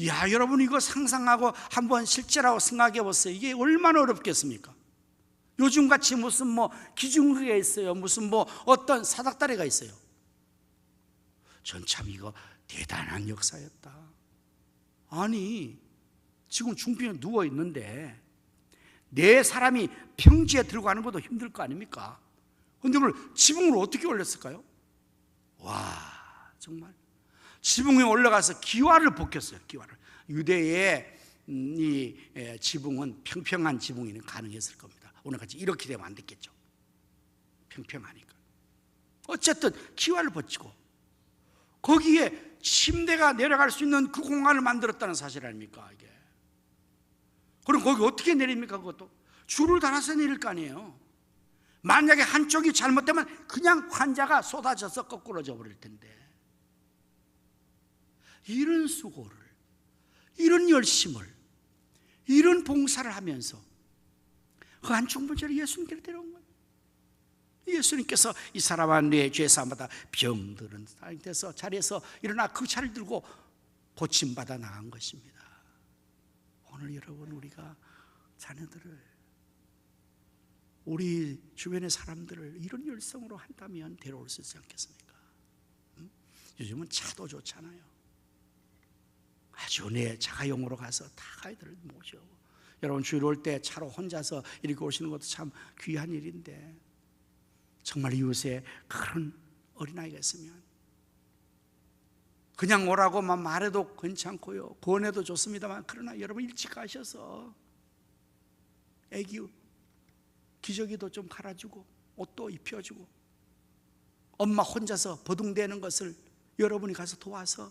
야, 여러분 이거 상상하고 한번 실제라고 생각해 보세요. 이게 얼마나 어렵겠습니까? 요즘같이 무슨 뭐 기중후가 있어요, 무슨 뭐 어떤 사닥다리가 있어요. 전 참 이거 대단한 역사였다. 아니, 지금 중풍에 누워 있는데 네 사람이 평지에 들어가는 것도 힘들 거 아닙니까? 근데 그걸 지붕으로 어떻게 올렸을까요? 와, 정말 지붕에 올라가서 기와를 벗겼어요. 기와를. 유대의 이 지붕은 평평한 지붕이는 가능했을 겁니다. 오늘같이 이렇게 되면 안 됐겠죠. 평평하니까. 어쨌든 기와를 벗기고 거기에 침대가 내려갈 수 있는 그 공간을 만들었다는 사실 아닙니까 이게? 그럼 거기 어떻게 내립니까? 그것도 줄을 달아서 내릴 거 아니에요. 만약에 한쪽이 잘못되면 그냥 환자가 쏟아져서 거꾸로져 버릴 텐데, 이런 수고를, 이런 열심을, 이런 봉사를 하면서 그 한충분제를 예수님께로 데려온 거예요. 예수님께서 이 사람아 내 죄사마다 병드는 상태에서 자리에서 일어나 그 차를 들고 고침받아 나간 것입니다. 오늘 여러분, 우리가 자녀들을, 우리 주변의 사람들을 이런 열성으로 한다면 데려올 수 있지 않겠습니까? 요즘은 차도 좋잖아요. 아주 내 자가용으로 가서 다 아이들을 모셔. 여러분 주일 올 때 차로 혼자서 이렇게 오시는 것도 참 귀한 일인데, 정말 이웃에 그런 어린아이가 있으면 그냥 오라고만 말해도 괜찮고요, 권해도 좋습니다만, 그러나 여러분 일찍 가셔서 애기 기저귀도 좀 갈아주고 옷도 입혀주고 엄마 혼자서 버둥대는 것을 여러분이 가서 도와서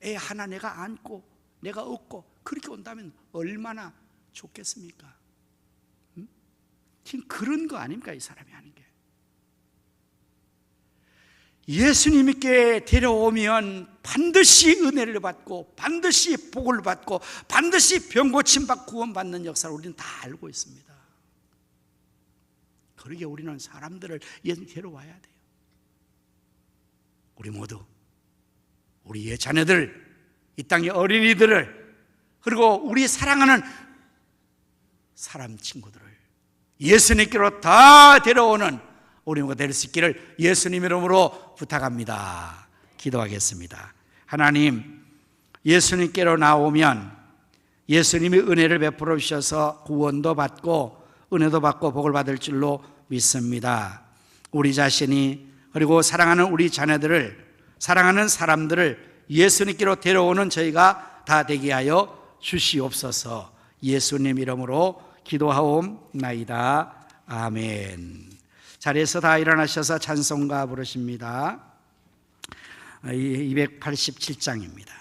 애 하나 내가 안고 내가 업고 그렇게 온다면 얼마나 좋겠습니까? 지금 그런 거 아닙니까 이 사람이 하는 게? 예수님께 데려오면 반드시 은혜를 받고 반드시 복을 받고 반드시 병 고침 받고 구원받는 역사를 우리는 다 알고 있습니다. 그러기에 우리는 사람들을 예수님 데려와야 돼요. 우리 모두 우리의 자녀들, 이 땅의 어린이들을, 그리고 우리 사랑하는 사람 친구들을 예수님께로 다 데려오는 우리 모두가 될 수 있기를 예수님 이름으로 부탁합니다. 기도하겠습니다. 하나님, 예수님께로 나오면 예수님이 은혜를 베풀어 주셔서 구원도 받고 은혜도 받고 복을 받을 줄로 믿습니다. 우리 자신이, 그리고 사랑하는 우리 자녀들을, 사랑하는 사람들을 예수님께로 데려오는 저희가 다 되게 하여 주시옵소서. 예수님 이름으로 기도하옵나이다. 아멘. 자리에서 다 일어나셔서 찬송가 부르십니다. 287장입니다.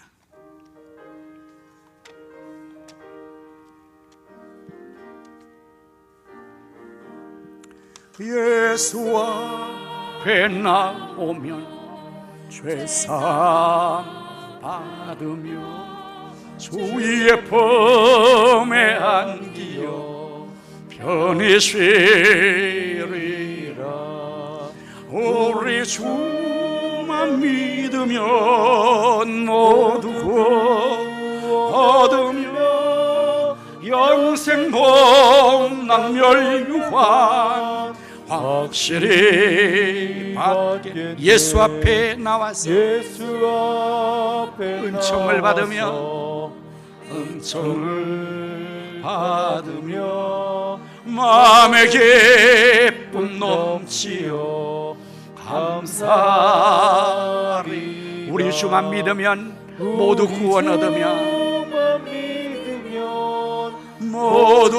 예수 앞에 나오면 죄사함 받으며 주의 품에 안기어 편히 쉬리라. 우리 주만 믿으면 모두 얻으며 영생 복락 멸류관 확실히 받게. 예수 앞에 나와서 은총을 받으며 은총을 받으며 마음의 기쁨 넘치어 감사하리. 우리 주만 믿으면 모두 구원 얻으며 모두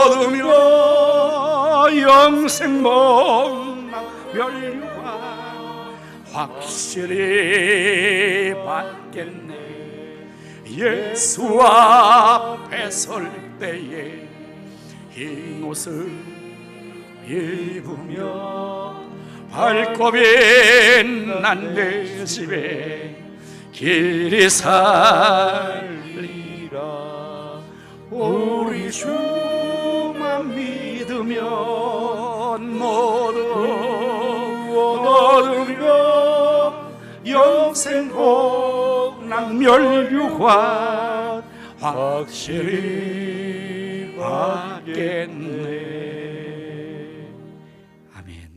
얻으며 영생 복락 멸류관 확실히 받겠네. 예수 앞에 설 때에 흰 옷을 입으며 밝고 빛난 내 집에 길이 살리라. 우리 주만 믿으면 모두 얻으며 영생 복락 멸류관 확실히 받겠네. 아멘.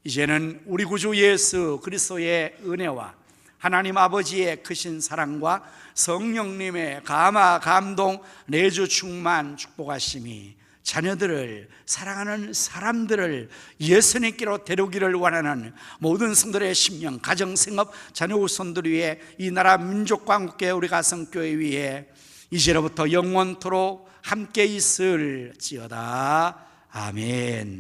이제는 우리 구주 예수 그리스도의 은혜와 하나님 아버지의 크신 사랑과 성령님의 감화 감동 내주 충만 축복하심이 자녀들을 사랑하는 사람들을 예수님께로 데려오기를 원하는 모든 성도들의 심령, 가정, 생업, 자녀 후손들 위해 이 나라 민족과 함께 우리 가성교회 위에 이제로부터 영원토록 함께 있을지어다. 아멘.